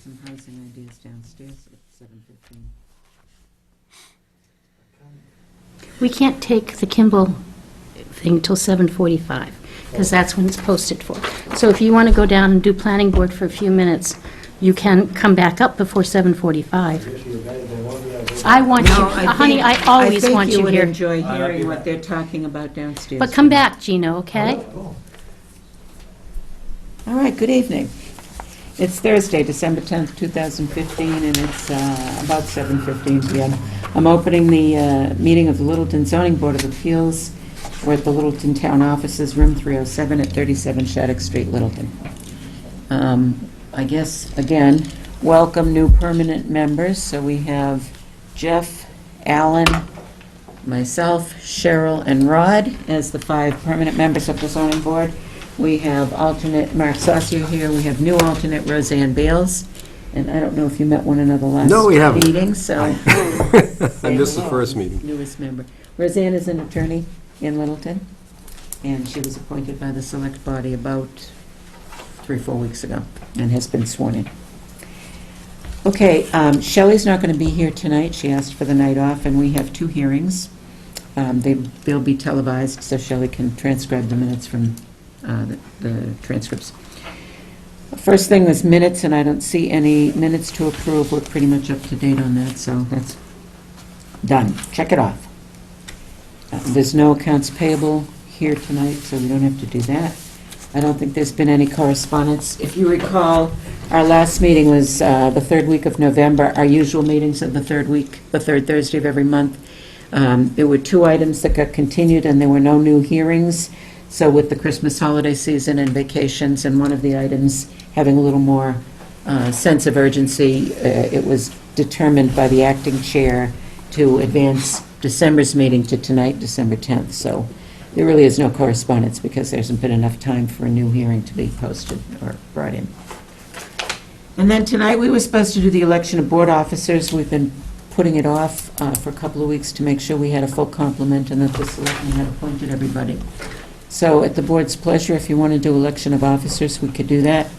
some housing ideas downstairs at 7:15. We can't take the Kimball thing till 7:45, because that's when it's posted for. So if you want to go down and do planning board for a few minutes, you can come back up before 7:45. I want you, honey, I always want you I think you would here. enjoy hearing what they're talking about downstairs. But come back, Gino, okay? All right, good evening. It's Thursday, December 10th, 2015, and it's about 7:15 p.m. I'm opening the meeting of the Littleton Zoning Board of Appeals. We're at the Littleton Town Offices, room 307 at 37 Shattuck Street, Littleton. I guess, again, welcome new permanent members. So we have Jeff, Alan, myself, Cheryl, and Rod as the 5 permanent members of the zoning board. We have alternate Mark Saucier here. We have new alternate Roseanne Bales. And I don't know if you met one another last No, we haven't. meeting, so. I missed the first meeting. Newest member. Roseanne is an attorney in Littleton, and she was appointed by the select body about 3 or 4 weeks ago and has been sworn in. Okay, Shelley's not going to be here tonight. She asked for the night off, and we have 2 hearings. They'll be televised, so Shelley can transcribe the minutes from the transcripts. First thing was minutes, and I don't see any minutes to approve. We're pretty much up to date on that, so that's done. Check it off. There's no accounts payable here tonight, so we don't have to do that. I don't think there's been any correspondence. If you recall, our last meeting was the 3rd week of November. Our usual meetings are the 3rd Thursday of every month. There were 2 items that got continued, and there were no new hearings. So with the Christmas holiday season and vacations, and one of the items having a little more sense of urgency, it was determined by the acting chair to advance December's meeting to tonight, December 10th. So there really is no correspondence because there hasn't been enough time for a new hearing to be posted or brought in. And then tonight we were supposed to do the election of board officers. We've been putting it off for a couple of weeks to make sure we had a full complement and that the selectmen had appointed everybody. So at the board's pleasure, if you want to do election of officers, we could do that.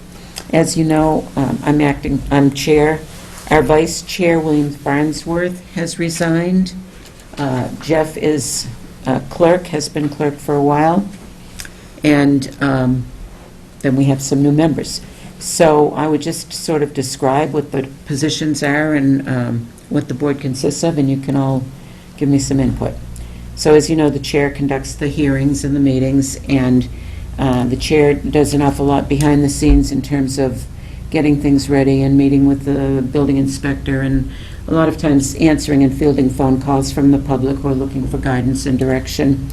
As you know, I'm chair. Our vice chair, William Farnsworth, has resigned. Jeff is clerk, has been clerk for a while. And then we have some new members. So I would just sort of describe what the positions are and what the board consists of, and you can all give me some input. So as you know, the chair conducts the hearings and the meetings, and the chair does an awful lot behind the scenes in terms of getting things ready and meeting with the building inspector, and a lot of times answering and fielding phone calls from the public who are looking for guidance and direction,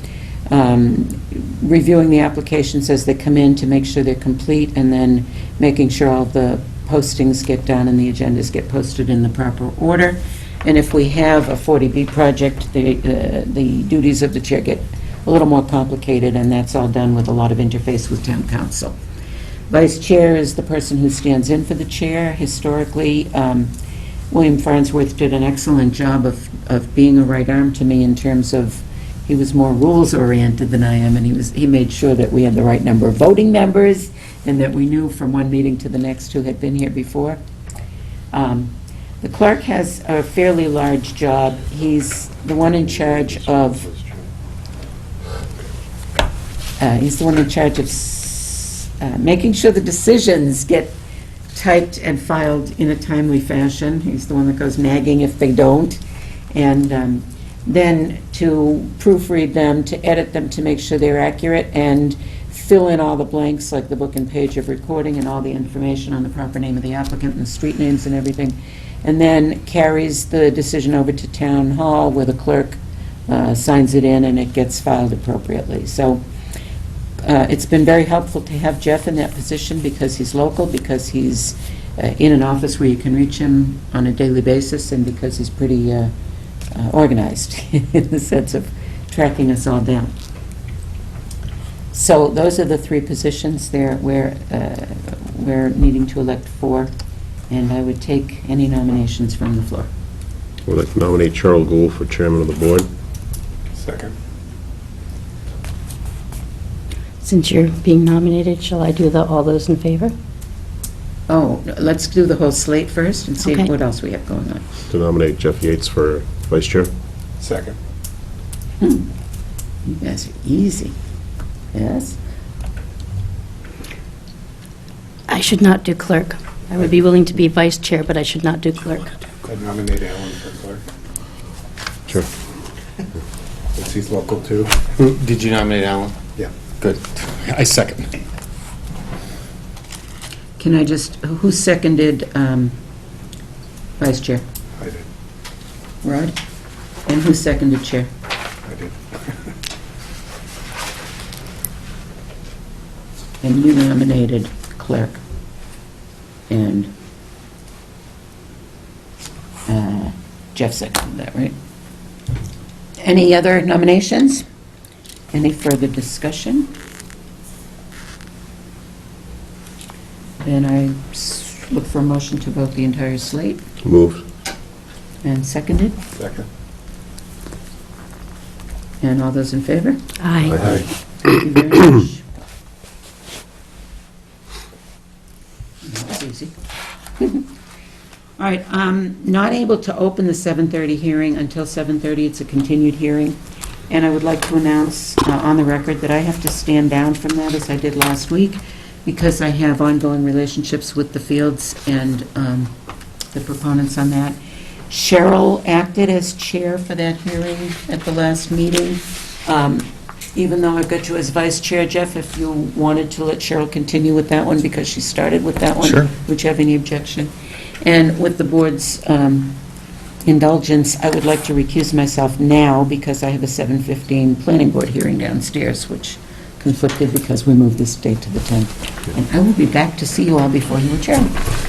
reviewing the applications as they come in to make sure they're complete, and then making sure all the postings get done and the agendas get posted in the proper order. And if we have a 40B project, the duties of the chair get a little more complicated, and that's all done with a lot of interface with town council. Vice chair is the person who stands in for the chair. Historically, William Farnsworth did an excellent job of being a right arm to me in terms of he was more rules-oriented than I am, and he made sure that we had the right number of voting members and that we knew from one meeting to the next who had been here before. The clerk has a fairly large job. He's the one in charge of making sure the decisions get typed and filed in a timely fashion. He's the one that goes nagging if they don't. And then to proofread them, to edit them to make sure they're accurate, and fill in all the blanks like the book and page of recording and all the information on the proper name of the applicant and the street names and everything. And then carries the decision over to town hall where the clerk signs it in and it gets filed appropriately. So it's been very helpful to have Jeff in that position because he's local, because he's in an office where you can reach him on a daily basis, and because he's pretty organized in the sense of tracking us all down. So those are the 3 positions there where we're needing to elect 4. And I would take any nominations from the floor. I would like to nominate Charles Gould for chairman of the board. Second. Since you're being nominated, shall I do all those in favor? Oh, let's do the whole slate first and see Okay. what else we have going on. To nominate Jeff Yates for vice chair. Second. You guys are easy. Yes? I should not do clerk. I would be willing to be vice chair, but I should not do clerk. I nominate Alan for clerk, Sure. since he's local too. Did you nominate Alan? Yeah. Good. I second. Can I just, who seconded vice chair? I did. Rod? And who seconded chair? I did. And you nominated clerk. And Jeff seconded that, right? Any other nominations? Any further discussion? Then I look for a motion to vote the entire slate. Moved. And seconded. Second. And all those in favor? Aye. Aye. Thank you very much. That was easy. All right, not able to open the 7:30 hearing until 7:30. It's a continued hearing. And I would like to announce on the record that I have to stand down from that, as I did last week, because I have ongoing relationships with the Fields and the proponents on that. Cheryl acted as chair for that hearing at the last meeting. Even though I've got you as vice chair, Jeff, if you wanted to let Cheryl continue with that one, because she started with that one. Sure. Would you have any objection? And with the board's indulgence, I would like to recuse myself now, because I have a 7:15 planning board hearing downstairs, which conflicted because we moved this date to the 10th. And I will be back to see you all before you adjourn.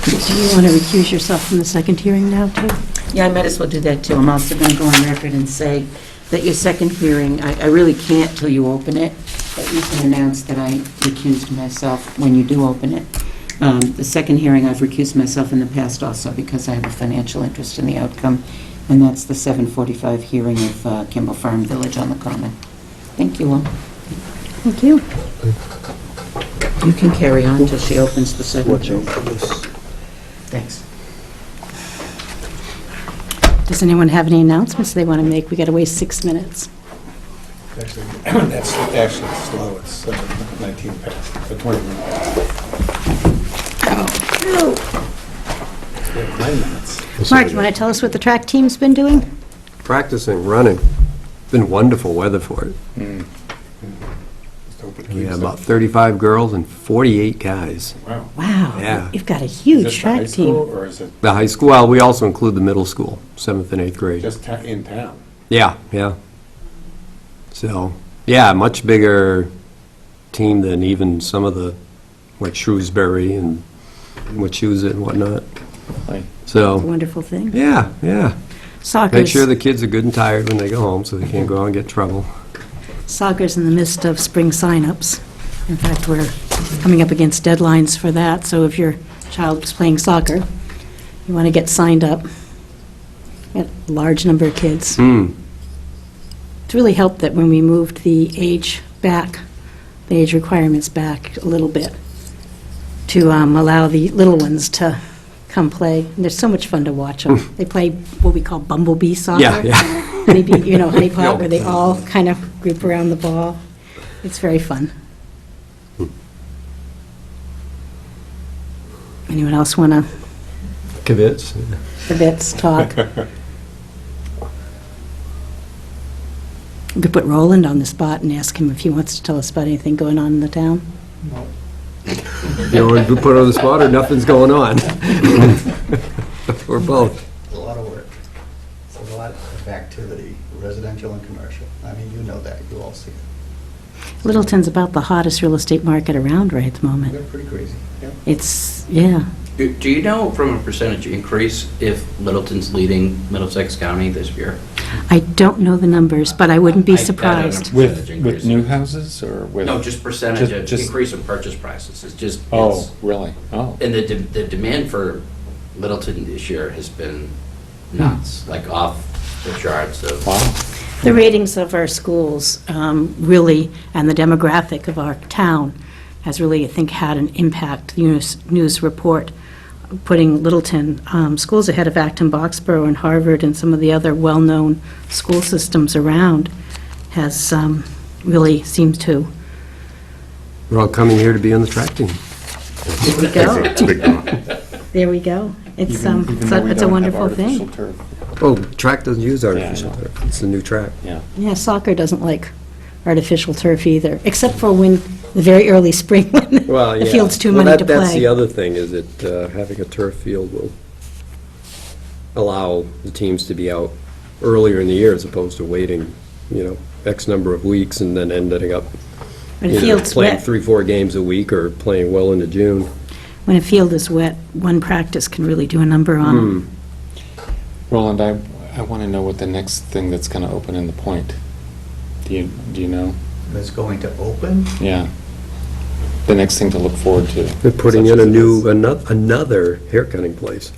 Do you want to recuse yourself from the second hearing now, too? Yeah, I might as well do that, too. I'm also going to go on record and say that your second hearing, I really can't till you open it, but you can announce that I recused myself when you do open it. The second hearing, I've recused myself in the past also because I have a financial interest in the outcome, and that's the 7:45 hearing of Kimball Farm Village on the Common. Thank you all. Thank you. You can carry on till she opens the second hearing. Thanks. Does anyone have any announcements they want to make? We got to waste 6 minutes. Actually, that's actually slow. It's 19 past, 20 minutes. We have 9 minutes. Mark, you want to tell us what the track team's been doing? Practicing, running. Been wonderful weather for it. Just hope it We keeps have up. about 35 girls and 48 guys. Wow. Wow. Yeah. You've got a Is huge this the track high school, team. or is it The high school, well, we also include the middle school, 7th and 8th grade. just in town? Yeah, yeah. So, yeah, much bigger team than even some of the, like Shrewsbury and Wachusett and whatnot. Right. It's a So, wonderful thing. yeah, yeah. Soccer's, Make sure the kids are good and tired when they go home so they can't go out and get in trouble. soccer's in the midst of spring signups. In fact, we're coming up against deadlines for that, so if your child is playing soccer, you want to get signed up. Got a large number of kids. It's really helped that when we moved the age back, the age requirements back a little bit, to allow the little ones to come play. And they're so much fun to watch them. They play what we call bumblebee soccer. Yeah, yeah. Honeybee, honeypot, where they all kind of group around the ball. It's very fun. Anyone else want to, Kibitz. the bits, talk? We could put Roland on the spot and ask him if he wants to tell us about anything going on in the town. You know, we put on the spot or nothing's going on. Or both. A lot of work. It's a lot of activity, residential and commercial. I mean, you know that, you all see it. Littleton's about the hottest real estate market around right at the moment. They're pretty crazy. It's, yeah. Do you know from a percentage increase if Littleton's leading Middlesex County this year? I don't know the numbers, but I wouldn't be I don't know. surprised. With new houses or with? No, just percentage of Just- increase in purchase prices. It's just, Oh, it's, really? Oh. and the demand for Littleton this year has been nuts, like off the charts of. Wow. The ratings of our schools really, and the demographic of our town has really, I think, had an impact. The news report putting Littleton schools ahead of Acton, Boxborough, and Harvard, and some of the other well-known school systems around, has really seemed to. We're all coming here to be on the track team. There we go. It's a big one. There we go. It's Even though we it's a don't have wonderful artificial thing. turf. Oh, track doesn't use artificial Yeah, I know. turf. It's a new track. Yeah. Yeah, soccer doesn't like artificial turf either, except for when, the very early spring, when Well, yeah. the field's too Well, muddy to That's the play. other thing, is that having a turf field will allow the teams to be out earlier in the year as opposed to waiting, X number of weeks and then ending up When a either field's playing wet, 3-4 games a week or playing well into June. when a field is wet, one practice can really do a number on Hmm. it. Roland, I want to know what the next thing that's going to open in the Point. Do you know? That's going to open? Yeah. The next thing to look forward to. They're putting Such in as it is. another hair cutting place.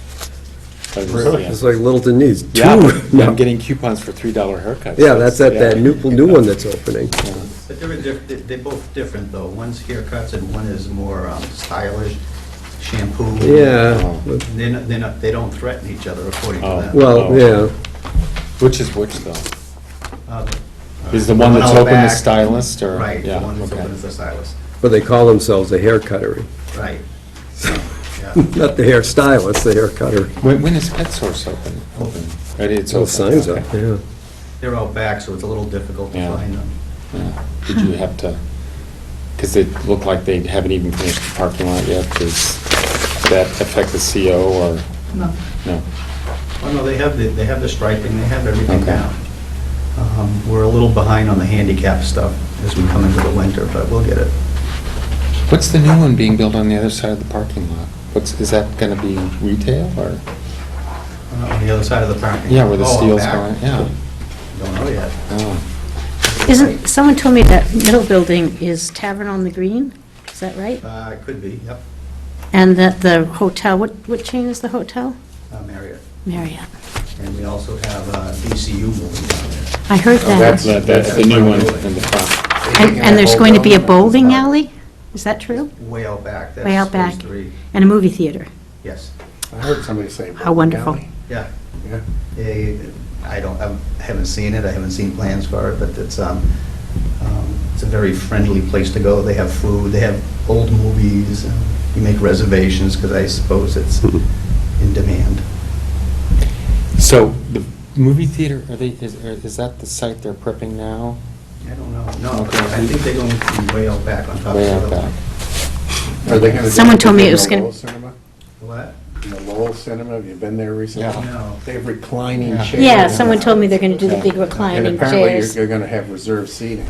Really? It's like Littleton needs two. Yeah, but now. I'm getting coupons for $3 haircuts. Yeah, that's at that yeah. new one that's opening. Yeah. But they're both different, though. One's haircuts and one is more stylish, shampoo. Yeah, Oh. but- They don't threaten each other, according to Oh. them. well, Oh. yeah. Which is which, though? Uh, Is the one that's out open the back- stylist, or? Right, the Yeah, one that's okay. open is the stylist. But they call themselves a hair cuttery. Right. Yeah. Not the hair stylist, the hair cutter. When is Pet Source open? It's No open. signs okay. up, yeah. They're out back, so it's a little difficult to Yeah. find them. Yeah. Did you have to, because they look like they haven't even finished the parking lot yet, does that affect the CO, or, No. no? Oh, no, they have the striping, they have everything Okay. down. We're a little behind on the handicap stuff as we come into the winter, but we'll get it. What's the new one being built on the other side of the parking lot? Is that going to be retail, or? On the other side of the parking. Yeah, where the Oh, steel's back. going, yeah. Don't know yet. Oh. Someone told me that middle building is Tavern on the Green, is that right? It could be, yep, And that the hotel, what chain is the hotel? Marriott. Marriott. And we also have DCU moving down there. I heard That's that. the new one in the front. And there's going to be a bowling alley? Is that true? Way out back. Way out That's back. phase 3. And a movie theater? Yes. I heard somebody say. How wonderful. Yeah. Yeah. I haven't seen it, I haven't seen plans for it, but it's a very friendly place to go. They have food, they have old movies, and you make reservations, because I suppose it's in demand. So the movie theater, is that the site they're prepping now? I don't know, no, Okay. I think they're going to be way out back on top of the Way out hill. back. Are they gonna do Someone told me it in was the gonna- Lowell Cinema? What? In the Lowell Cinema, have you been there recently? Yeah. No. They have reclining Yeah. chairs. Yeah, someone told me they're going to do the big And reclining apparently, chairs. you're gonna have reserved seating.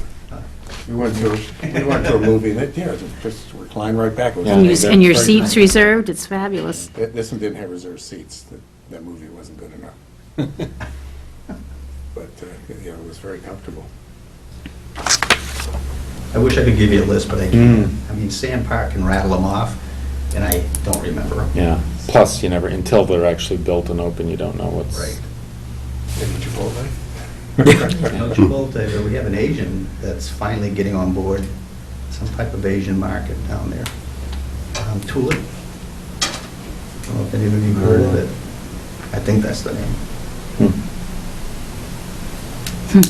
We went to a movie, that, just recline right back. It was Yeah. And very your nice. seats reserved, it's fabulous. This one didn't have reserved seats. That movie wasn't good enough. But, it was very comfortable. I wish I could give you a list, but I can't. Mm. I mean, Sand Park can rattle them off, and I don't remember them. Yeah. Plus, until they're actually built and open, you don't know what's. Right. Maybe Chipotle? No, Chipotle, but we have an Asian that's finally getting on board, some type of Asian market down there. Tulip. I don't know if any of you heard of it. I think that's the name. Hmm.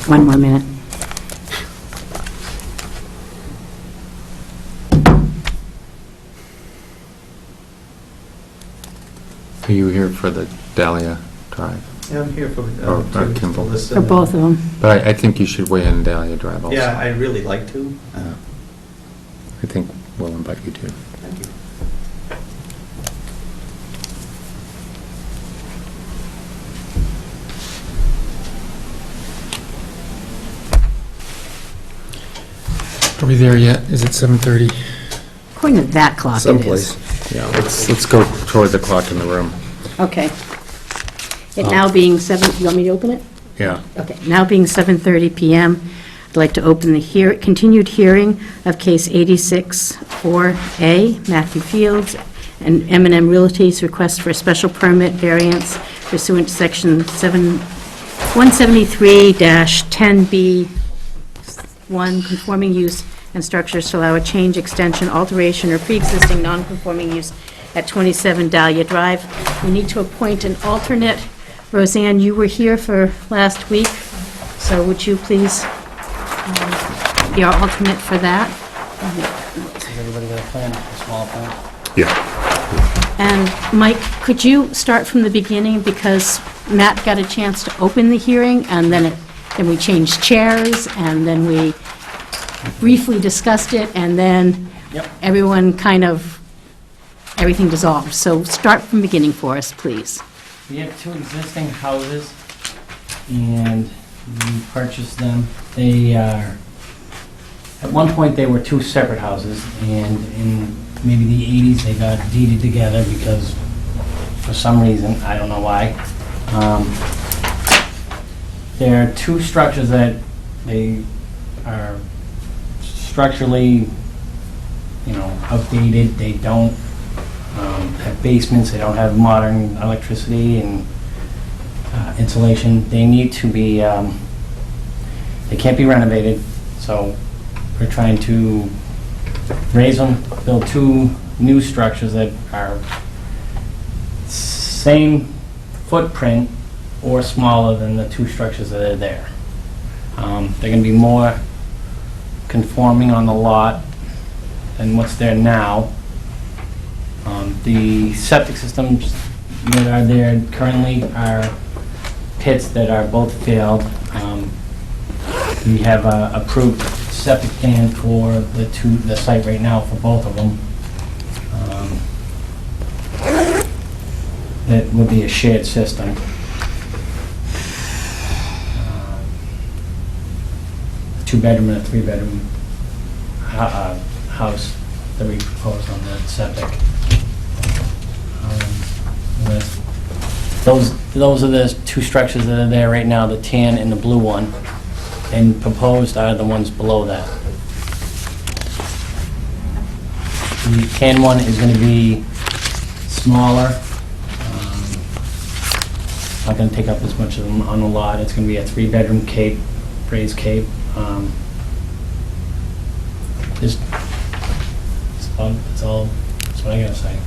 One more minute. Are you here for the Dahlia Drive? Yeah, I'm here for, Or to Kimball. listen. For both of them. But I think you should weigh in Dahlia Drive also. Yeah, I'd really like to. I think we'll invite you to. Thank you. Are we there yet? Is it 7:30? According to that clock, it is. Someplace. Yeah, let's go toward the clock in the room. Okay. It now being 7, you want me to open it? Yeah. Okay, now being 7:30 PM, I'd like to open the continued hearing of case 86-4A, Matthew Fields and m and M Realty's request for a special permit variance pursuant to section 173-10B1, conforming use and structures to allow a change, extension, alteration, or pre-existing non-conforming use at 27 Dahlia Drive. We need to appoint an alternate. Roseanne, you were here for last week, so would you please be our alternate for that? Has everybody got a plan, a small plan? Yeah. And Mike, could you start from the beginning, because Matt got a chance to open the hearing, and then we changed chairs, and then we briefly discussed it, and then Yep. everyone everything dissolved. So start from the beginning for us, please. We have two existing houses, and we purchased them. They are, at one point, they were two separate houses, and in maybe the 80s, they got deeded together because, for some reason, I don't know why. There are two structures that they are structurally, outdated. They don't have basements, they don't have modern electricity and insulation. They need to be, they can't be renovated, so we're trying to raise them, build two new structures that are same footprint or smaller than the two structures that are there. They're going to be more conforming on the lot than what's there now. The septic systems that are there currently are pits that are both failed. We have a approved septic plan for the site right now for both of them. That would be a shared system. A 2-bedroom and a 3-bedroom house that we proposed on the septic. Those are the two structures that are there right now, the tan and the blue one, and proposed are the ones below that. The tan one is going to be smaller, not going to take up as much of them on the lot. It's going to be a 3-bedroom cape, raised cape. That's what I gotta say.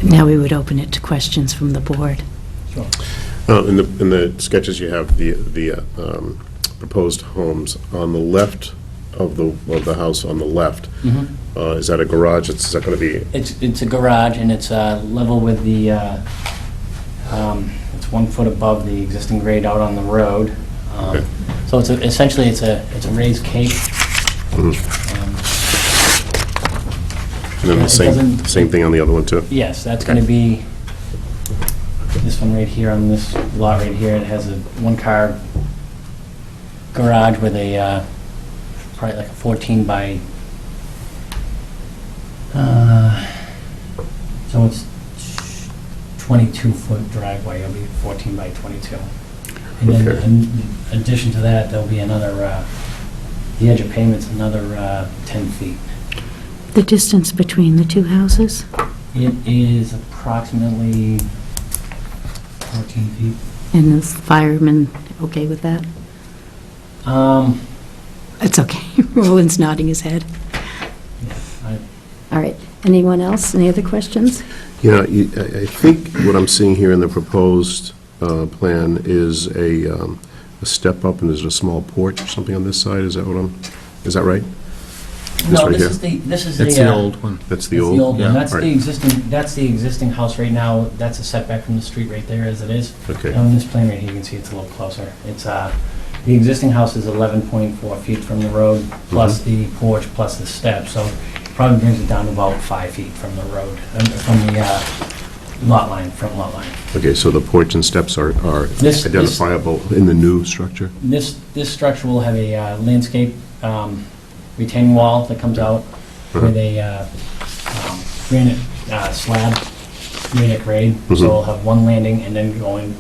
Now we would open it to questions from the board. Sure. In the sketches, you have the proposed homes on the left of the house on the left. Is that a garage? Is that going to be? It's a garage, and it's level with the, it's 1 foot above the existing grade out on the road. Okay. So essentially it's a raised cape. And then the same thing on the other one, too? Yes, that's going to be this one right here on this lot right here. It has a 1-car garage with a, probably like a 14 by, so it's 22-foot driveway. It'll be 14 by 22. And then Okay. in addition to that, there'll be another, the edge of pavement's another 10 feet. The distance between the two houses? It is approximately 14 feet. And is the fireman okay with that? It's okay. Roland's nodding his head. Yeah, All right. Anyone else? Any other questions? Yeah, I think what I'm seeing here in the proposed plan is a step up, and there's a small porch or something on this side. Is that right? No, right this here? is the, That's the old one. That's the That's old? the old one. Yeah. That's Right. the existing house right now. That's a setback from the street right there as it is. Okay. On this plan right here, you can see it's a little closer. It's, the existing house is 11.4 feet from the road, plus the porch, plus the steps, so probably brings it down to about 5 feet from the road, from the lot line, front lot line. Okay, so the porch and steps are This- identifiable in the new structure? This structure will have a landscape retaining wall that comes out with a granite slab, granite grade, so we'll have one landing and then going.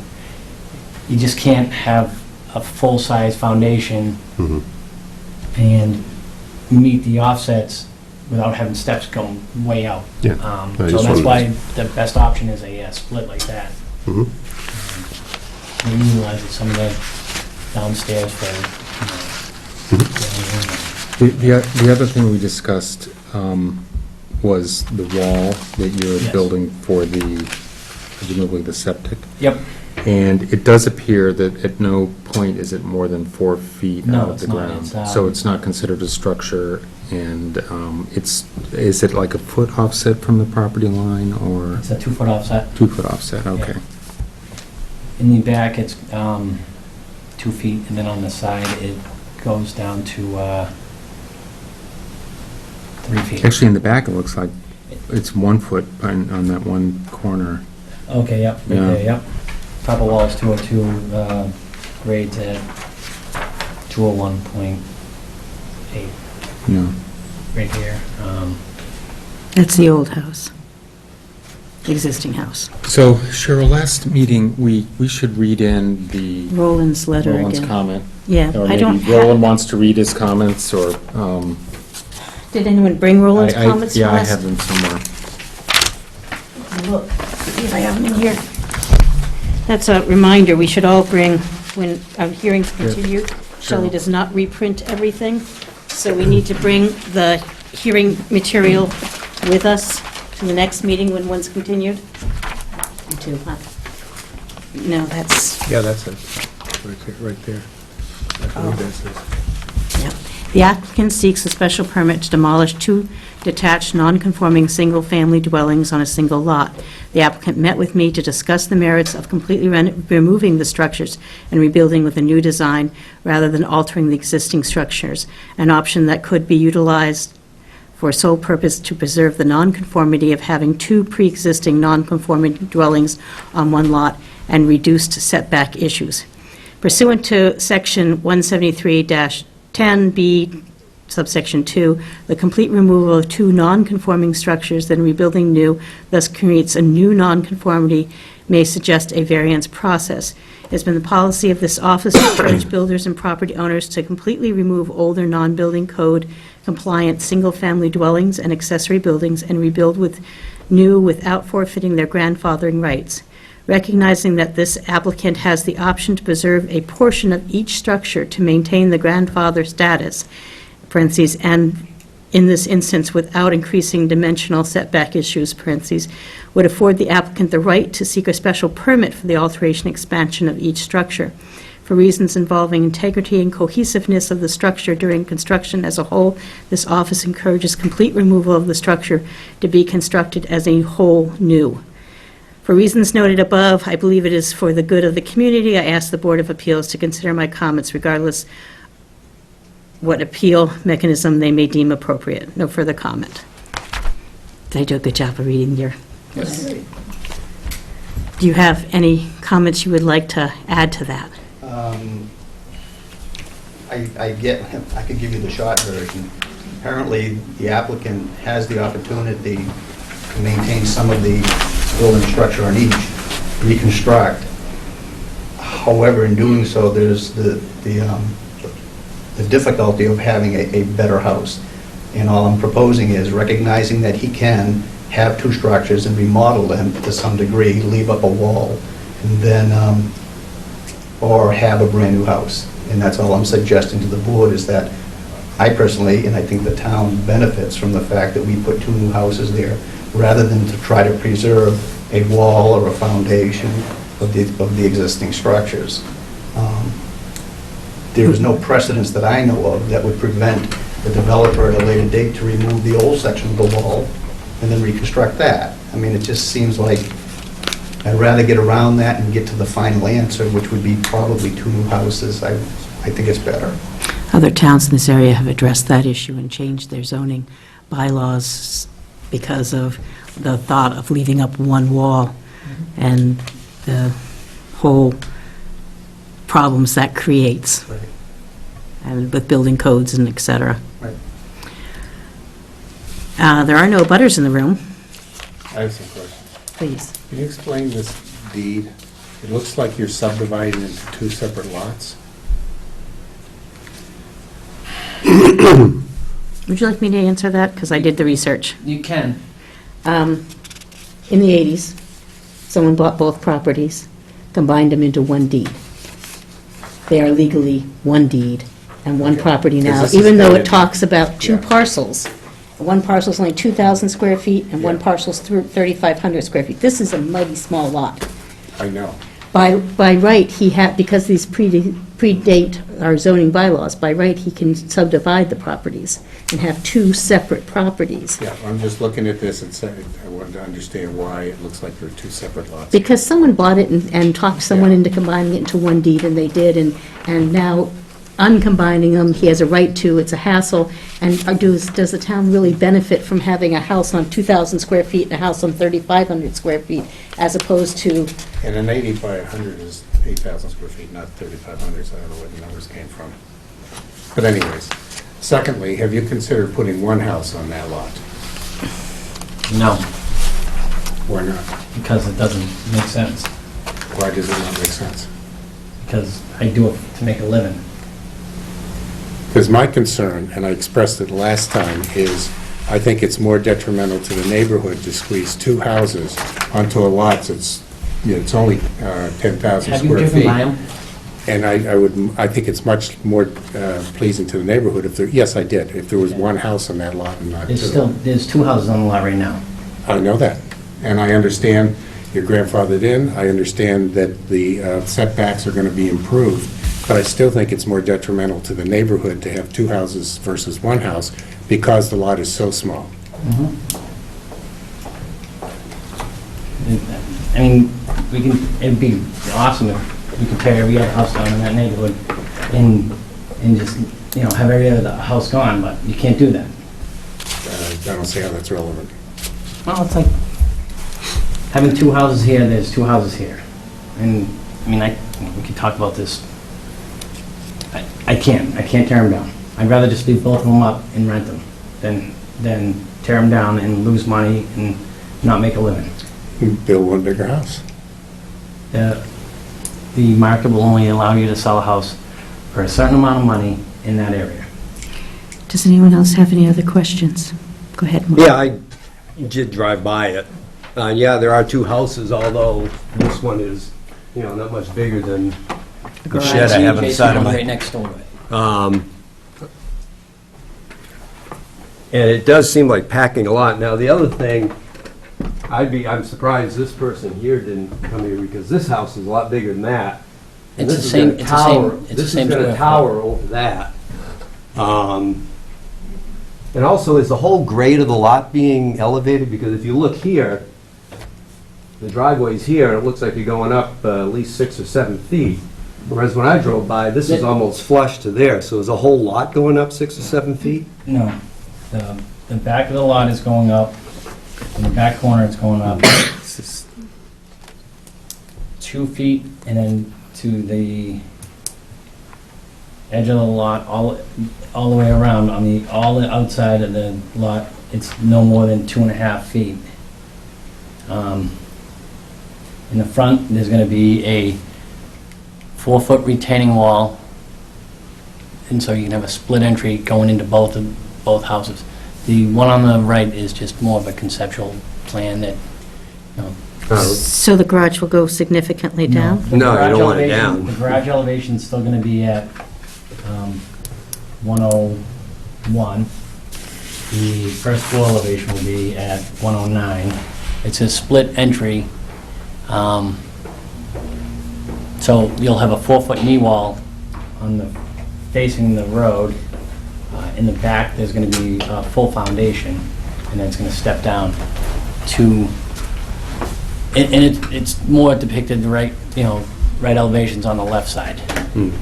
You just can't have a full-size foundation and meet the offsets without having steps going way out. Yeah. I So just that's wanted why the best option is a split like that. Mhm. We utilize some of the downstairs for, The other thing we discussed was the wall that you're Yes. building for the, presumably the septic. Yep. And it does appear that at no point is it more than 4 feet No, out of it's the not. ground. It's, So it's not considered a structure, and is it like a foot offset from the property line, or It's a 2-foot offset. 2-foot offset? Okay. In the back, it's 2 feet, and then on the side, it goes down to 3 feet. Actually, in the back, it looks like it's 1 foot on that one corner. Okay, yep, right Yeah. there, yep. Top of wall is 202, grades at 201.8 Yeah. right here. That's the old house, existing house. So Cheryl, last meeting, we should read in the Roland's letter Roland's again. comment. Yeah, Or I don't maybe Roland have, wants to read his comments, or... did anyone bring Roland's comments Yeah, for I us? have them somewhere. Look, see if I have them in here. That's a reminder, we should all bring, when our hearings continue, Shelley does not reprint everything, so we need to bring the hearing material with us to the next meeting when one's continued. You too, huh? No, that's, Yeah, that's it. Right there. That's what it is. yeah. The applicant seeks a special permit to demolish 2 detached, non-conforming single-family dwellings on a single lot. The applicant met with me to discuss the merits of completely removing the structures and rebuilding with a new design rather than altering the existing structures, an option that could be utilized for sole purpose to preserve the nonconformity of having 2 pre-existing non-conforming dwellings on one lot and reduced setback issues. Pursuant to Section 173-10B, subsection 2, the complete removal of 2 non-conforming structures, then rebuilding new, thus creates a new nonconformity, may suggest a variance process. It has been the policy of this office to encourage builders and property owners to completely remove older non-building code compliant single-family dwellings and accessory buildings and rebuild with new without forfeiting their grandfathering rights. Recognizing that this applicant has the option to preserve a portion of each structure to maintain the grandfather status, parentheses, and in this instance without increasing dimensional setback issues, parentheses, would afford the applicant the right to seek a special permit for the alteration expansion of each structure. For reasons involving integrity and cohesiveness of the structure during construction as a whole, this office encourages complete removal of the structure to be constructed as a whole new. For reasons noted above, I believe it is for the good of the community. I ask the Board of Appeals to consider my comments regardless what appeal mechanism they may deem appropriate. No further comment. Did I do a good job of reading your? Yes. Do you have any comments you would like to add to that? I could give you the short version. Apparently, the applicant has the opportunity to maintain some of the building structure on each, reconstruct. However, in doing so, there's the difficulty of having a better house. And all I'm proposing is recognizing that he can have 2 structures and remodel them to some degree, leave up a wall, and then, or have a brand-new house. And that's all I'm suggesting to the board, is that I personally, and I think the town benefits from the fact that we put 2 new houses there, rather than to try to preserve a wall or a foundation of the existing structures. There is no precedence that I know of that would prevent the developer at a later date to remove the old section of the wall and then reconstruct that. I mean, it just seems like I'd rather get around that and get to the final answer, which would be probably 2 new houses. I think it's better. Other towns in this area have addressed that issue and changed their zoning bylaws because of the thought of leaving up one wall and the whole problems that creates, Right. and with building codes and et cetera. Right. There are no butters in the room. I have some questions. Please. Can you explain this deed? It looks like you're subdividing into 2 separate lots. Would you like me to answer that? Because I did the research. You can. In the 80s, someone bought both properties, combined them into one deed. They are legally one deed, and one Okay. property now, Because this is even though it dated. talks about two Yeah. parcels. One parcel's only 2,000 square feet, and one Yeah. parcel's 3,500 square feet. This is a mighty small lot. I know. By right, he had, because these predate our zoning bylaws, by right, he can subdivide the properties and have two separate properties. Yeah, I'm just looking at this and saying, I wanted to understand why it looks like they're two separate lots. Because someone bought it and talked someone Yeah. into combining it into one deed, and they did, and now uncombining them, he has a right to, it's a hassle, and does the town really benefit from having a house on 2,000 square feet and a house on 3,500 square feet, as opposed to, And an 80 by 100 is 8,000 square feet, not 3,500, so I don't know where the numbers came from. But anyways, secondly, have you considered putting one house on that lot? No, Why not? because it doesn't make sense, Why does it not make sense? because I do it to make a living. Because my concern, and I expressed it last time, is I think it's more detrimental to the neighborhood to squeeze two houses onto a lot that's, you know, it's only 10,000 Have you square driven feet. by 'em? And I think it's much more pleasing to the neighborhood if there, yes, I did, if there was one house on that lot and not two. There's two houses on the lot right now. I know that, and I understand your grandfathered in, I understand that the setbacks are going to be improved, but I still think it's more detrimental to the neighborhood to have two houses versus one house because the lot is so small. I mean, it'd be awesome if we could tear every other house down in that neighborhood and just, have every other house gone, but you can't do that. I don't see how that's relevant. Well, it's like having two houses here, there's two houses here. And, I mean, we could talk about this. I can't tear them down. I'd rather just leave both of them up and rent them than tear them down and lose money and not make a living. Build one bigger house. The market will only allow you to sell a house for a certain amount of money in that area. does anyone else have any other questions? Go ahead, Mark. Yeah, I did drive by it. Yeah, there are two houses, although this one is, not much bigger than the shed I have inside of Right my... next door to it. And it does seem like packing a lot. Now, the other thing, I'm surprised this person here didn't come here, because this house is a lot bigger than that. And It's this the has same- got a it's the same- tower. it's the This same has got a square tower over that. And also, is the whole grade of the lot being elevated? Because if you look here, the driveway's here, and it looks like you're going up at least 6 or 7 feet. Whereas when I drove by, this is almost flush to there. So is the whole lot going up 6 or 7 feet? No, the back of the lot is going up, in the back corner it's going up 2 feet, and then to the edge of the lot, all the way around, all the outside of the lot, it's no more than 2.5 feet. In the front, there's gonna be a 4-foot retaining wall, and so you can have a split entry going into both houses. The one on the right is just more of a conceptual plan that, So the garage will go significantly down? The No, you garage don't want it elevation- down. The garage elevation's still gonna be at 101. The first floor elevation will be at 109. It's a split entry, so you'll have a 4-foot knee wall facing the road. In the back, there's gonna be a full foundation, and then it's gonna step down to, and it's more depicted, right elevations on the left side.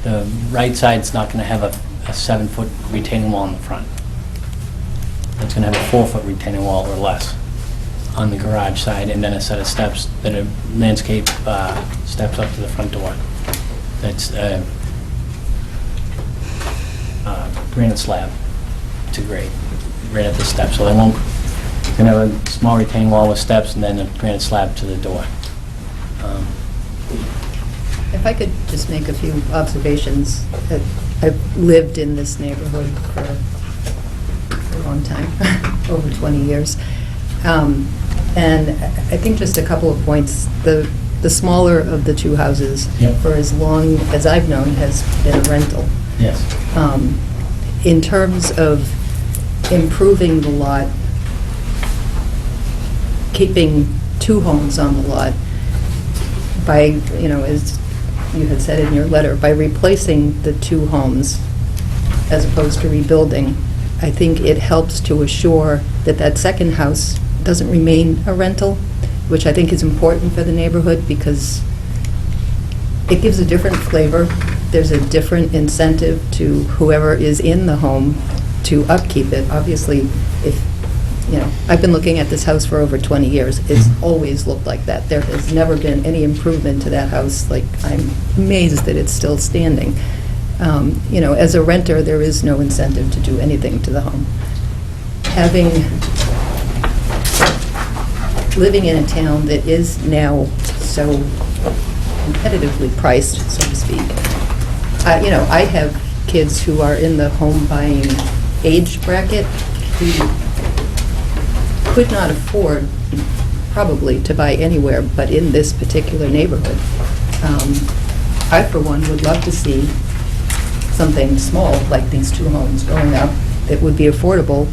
The right side's not gonna have a 7-foot retaining wall in the front. It's gonna have a 4-foot retaining wall or less on the garage side, and then a set of steps that are landscape steps up to the front door. That's granite slab to grade, right at the steps. So they won't, you're gonna have a small retaining wall with steps and then a granite slab to the door. If I could just make a few observations. I've lived in this neighborhood for a long time, over 20 years. And I think just a couple of points. The smaller of the two houses, Yep. for as long as I've known, has been a rental. Yes. In terms of improving the lot, keeping two homes on the lot, by, as you had said in your letter, by replacing the two homes as opposed to rebuilding, I think it helps to assure that that second house doesn't remain a rental, which I think is important for the neighborhood because it gives a different flavor. There's a different incentive to whoever is in the home to upkeep it. Obviously, I've been looking at this house for over 20 years. It's always looked like that. There has never been any improvement to that house. Like, I'm amazed that it's still standing. As a renter, there is no incentive to do anything to the home. Living in a town that is now so competitively priced, so to speak, I have kids who are in the home buying age bracket who could not afford, probably, to buy anywhere but in this particular neighborhood. I, for one, would love to see something small like these two homes going up that would be affordable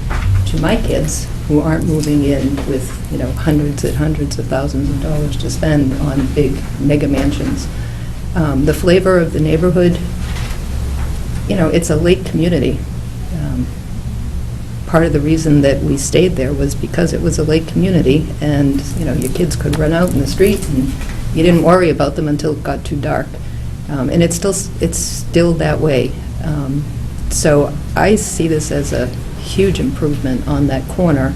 to my kids who aren't moving in with, hundreds and hundreds of thousands of dollars to spend on big mega mansions. The flavor of the neighborhood, it's a lake community. Part of the reason that we stayed there was because it was a lake community, and, your kids could run out in the street, and you didn't worry about them until it got too dark. And it's still that way. So I see this as a huge improvement on that corner,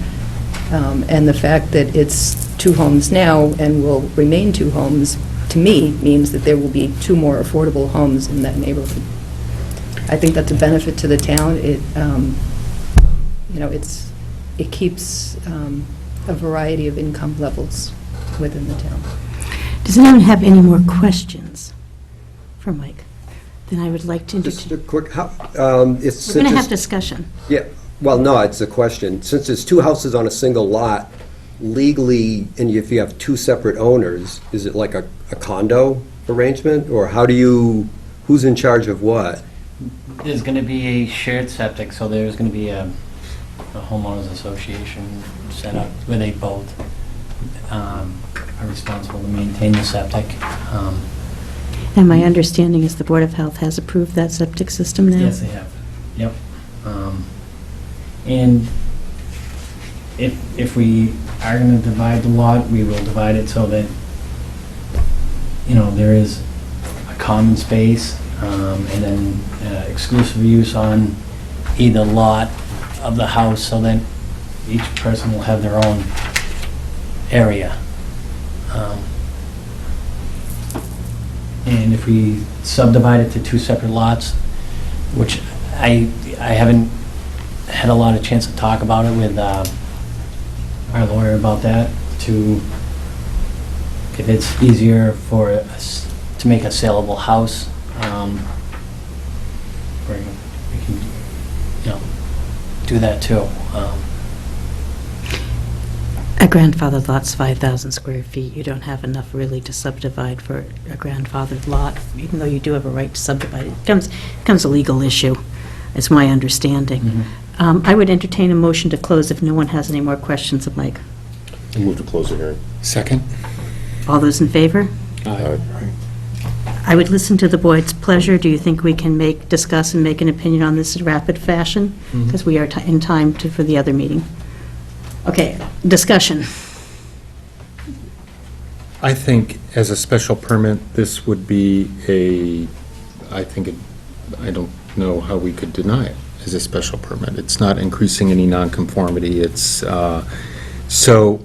and the fact that it's two homes now and will remain two homes, to me, means that there will be two more affordable homes in that neighborhood. I think that's a benefit to the town. It keeps a variety of income levels within the town. Does anyone have any more questions for Mike? Then I would like to... Just a quick, We're going to have discussion. Yeah, well, no, it's a question. Since it's two houses on a single lot, legally, and if you have two separate owners, is it like a condo arrangement? Or who's in charge of what? There's going to be a shared septic, so there's going to be a homeowners association set up where they both are responsible to maintain the septic. And my understanding is the Board of Health has approved that septic system now? Yes, they have. Yep. And if we are going to divide the lot, we will divide it so that, there is a common space, and then exclusive use on either lot of the house, so that each person will have their own area. And if we subdivide it to two separate lots, which I haven't had a lot of chance to talk about it with our lawyer about that, if it's easier for us to make a saleable house, we can, do that too. A grandfathered lot's 5,000 square feet. You don't have enough really to subdivide for a grandfathered lot, even though you do have a right to subdivide. It becomes a legal issue, is my understanding. I would entertain a motion to close if no one has any more questions of Mike. I move to close the hearing. Second? All those in favor? Aye. I would listen to the board's pleasure. Do you think we can discuss and make an opinion on this in rapid fashion? Because we are in time for the other meeting. Okay, discussion. I think as a special permit, this would be I don't know how we could deny it as a special permit. It's not increasing any nonconformity. So...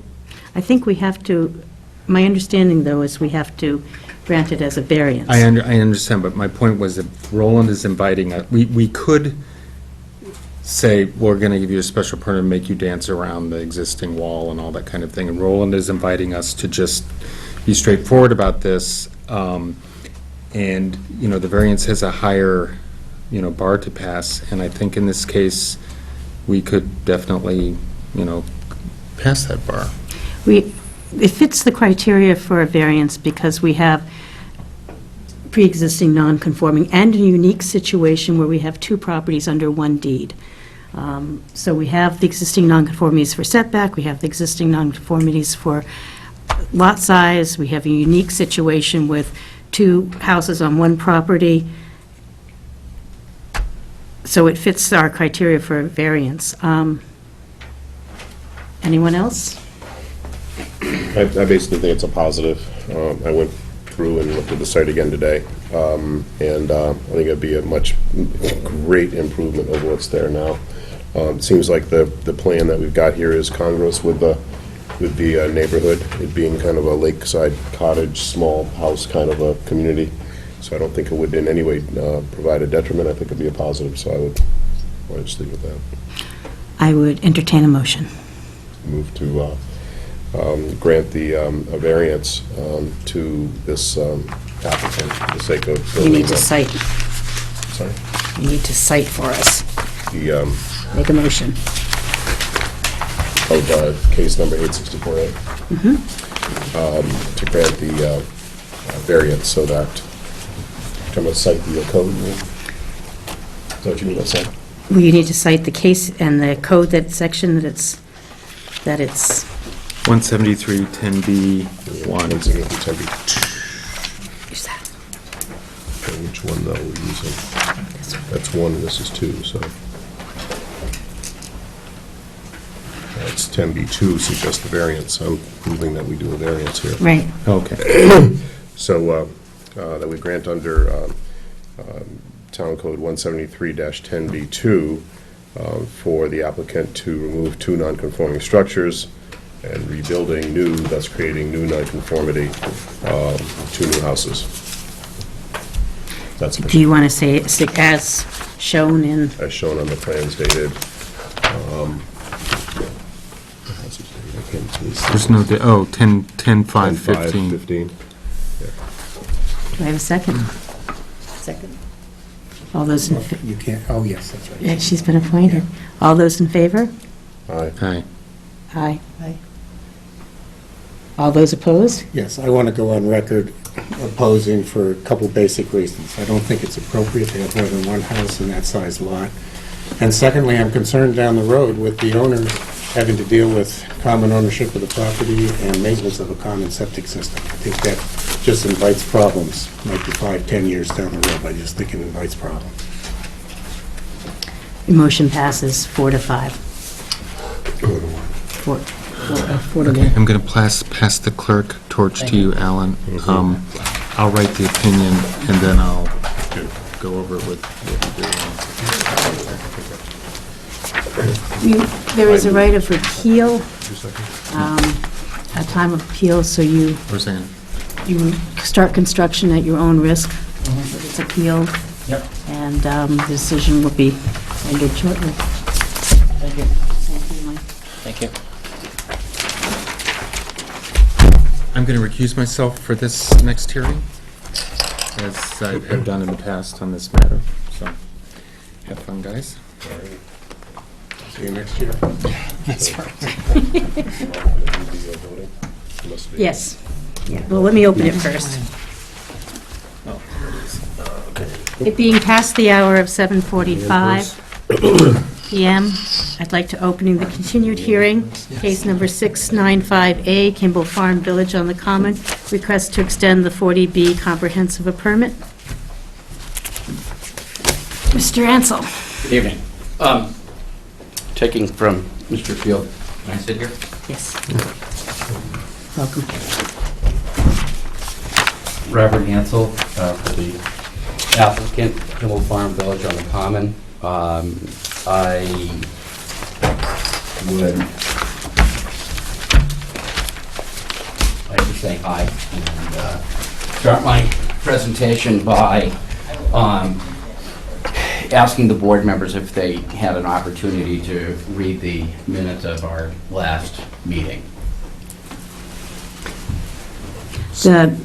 I think we have to, my understanding, though, is we have to grant it as a variance. I understand, but my point was that Roland is inviting us, we could say, we're going to give you a special permit and make you dance around the existing wall and all that kind of thing, and Roland is inviting us to just be straightforward about this, and, the variance has a higher, bar to pass, and I think in this case, we could definitely, pass that bar. It fits the criteria for a variance because we have pre-existing non-conforming, and a unique situation where we have two properties under one deed. So we have the existing nonconformities for setback, we have the existing nonconformities for lot size, we have a unique situation with two houses on one property. So it fits our criteria for variance. Anyone else? I basically think it's a positive. I went through and looked at the site again today, and I think it'd be a much great improvement over what's there now. It seems like the plan that we've got here is congruous with the neighborhood, it being kind of a lakeside cottage, small house kind of a community. So I don't think it would in any way provide a detriment. I think it'd be a positive, so I would just leave it at that. I would entertain a motion. Move to grant the a variance to this applicant for the sake of You building need to the- cite, Sorry? you need to cite for us. The, Make a motion. case number 864A. To grant the variance so that, I'm going to cite the code. Is that what you mean by cite? Well, you need to cite the case and the code, that section that it's 173, 10B, 1. One second, it's heavy. Use that. Okay, which one though we're using? That's one, and this is two, so. It's 10B2 suggests the variance. I'm moving that we do a variance here. Right. Okay. So that we grant under Town Code 173-10B2 for the applicant to remove two nonconforming structures and rebuilding new, thus creating new nonconformity, two new houses. That's Do you want to say it as shown in, as shown on the plans dated. There's no, 10/5/15. 15. do I have a second? Second. All those in, You can't, oh, yes, that's right. yeah, she's been appointed. All those in favor? Aye. Aye. Aye. Aye. All those opposed? Yes, I want to go on record opposing for a couple basic reasons. I don't think it's appropriate to have more than one house in that size lot. And secondly, I'm concerned down the road with the owner having to deal with common ownership of the property and maintenance of a common septic system. I think that just invites problems, might be 5-10 years down the road. I just think it invites problems. The motion passes 4-5. 4 to Okay, 1. I'm going to pass the clerk torch to you, Alan. I'll write the opinion, and then I'll go over it with There is a right of appeal, a time of appeal, so you Roseanne. start construction at your own risk. If it's appealed, Yep. and the decision will be rendered shortly. Thank you. Thank you, Mike. Thank you. I'm going to recuse myself for this next hearing, as I have done in the past on this matter. So, have fun, guys. See you next year. That's right. Yes. Yeah. Well, let me open it first. It being past the hour of 7:45 PM, I'd like to open the continued hearing, case number 695A, Kimball Farm Village on the Common, request to extend the 40B comprehensive permit. Mr. Ansel. Good evening. Taking from Mr. Field, can I sit here? Yes. Welcome. Robert Hansel, for the applicant, Kimball Farm Village on the Common. I would like to say hi and start my presentation by asking the board members if they had an opportunity to read the minutes of our last meeting.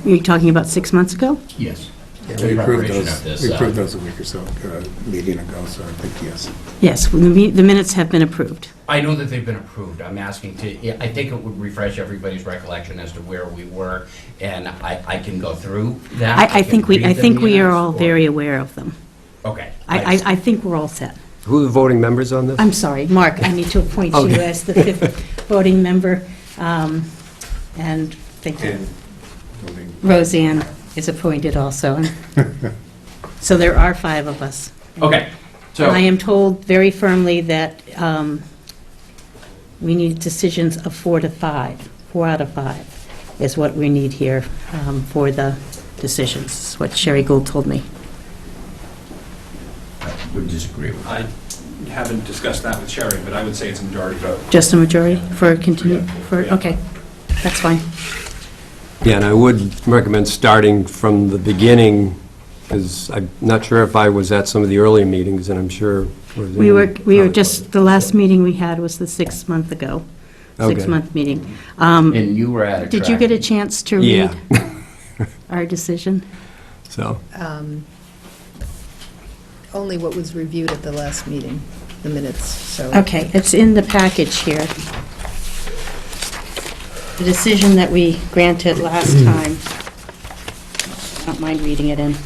You're talking about 6 months ago? Yes. Yeah, in we approved preparation those, of this. we approved those a week or so, meeting ago, so I think yes. Yes, the minutes have been approved. I know that they've been approved. I'm asking I think it would refresh everybody's recollection as to where we were, and I can go through that. I think we, can I read the think we are minutes, all or- very aware of them. Okay. I think we're all set. Who are the voting members on this? I'm sorry, Mark, I need to appoint you Okay. as the fifth voting member. And thank you. And voting. Roseanne is appointed also. So there are 5 of us. Okay, so. And I am told very firmly that we need decisions of 4 to 5. 4 out of 5 is what we need here for the decisions, is what Sherry Gould told me. Would disagree with that. I haven't discussed that with Sherry, but I would say it's a majority vote. Just a majority for continue, for, Yeah. okay, that's fine. Yeah, and I would recommend starting from the beginning, because I'm not sure if I was at some of the earlier meetings, and I'm sure. We were just, the last meeting we had was the 6 month ago, Okay. 6-month meeting. And you were at a. Did you get a chance to Yeah. read our decision? So, Only what was reviewed at the last meeting, the minutes, so. Okay, it's in the package here. The decision that we granted last time. I don't mind reading it in.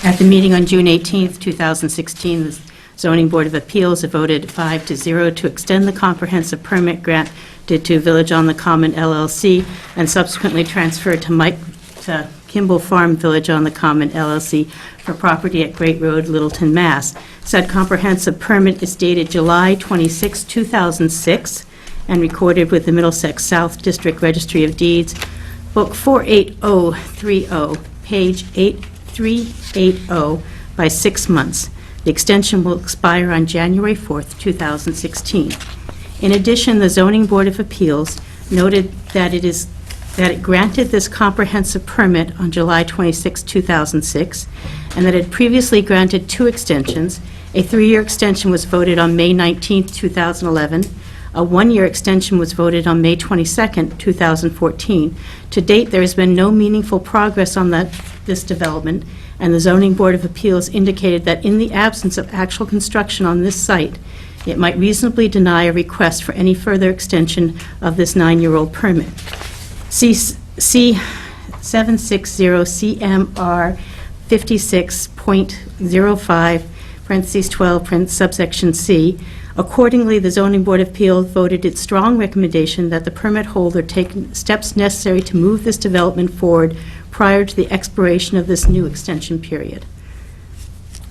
At the meeting on June 18th, 2016, the Zoning Board of Appeals voted 5-0 to extend the comprehensive permit granted to Village on the Common LLC and subsequently transferred to Kimball Farm Village on the Common LLC for property at Great Road, Littleton, Mass. Said comprehensive permit is dated July 26, 2006, and recorded with the Middlesex South District Registry of Deeds, Book 48030, page 8380, by 6 months. The extension will expire on January 4th, 2016. In addition, the Zoning Board of Appeals noted that it granted this comprehensive permit on July 26, 2006, and that it previously granted 2 extensions. A 3-year extension was voted on May 19, 2011. A 1-year extension was voted on May 22, 2014. To date, there has been no meaningful progress on this development, and the Zoning Board of Appeals indicated that in the absence of actual construction on this site, it might reasonably deny a request for any further extension of this 9-year-old permit. C760 CMR 56.05, parentheses 12, subsection C. Accordingly, the Zoning Board of Appeals voted its strong recommendation that the permit holder take steps necessary to move this development forward prior to the expiration of this new extension period.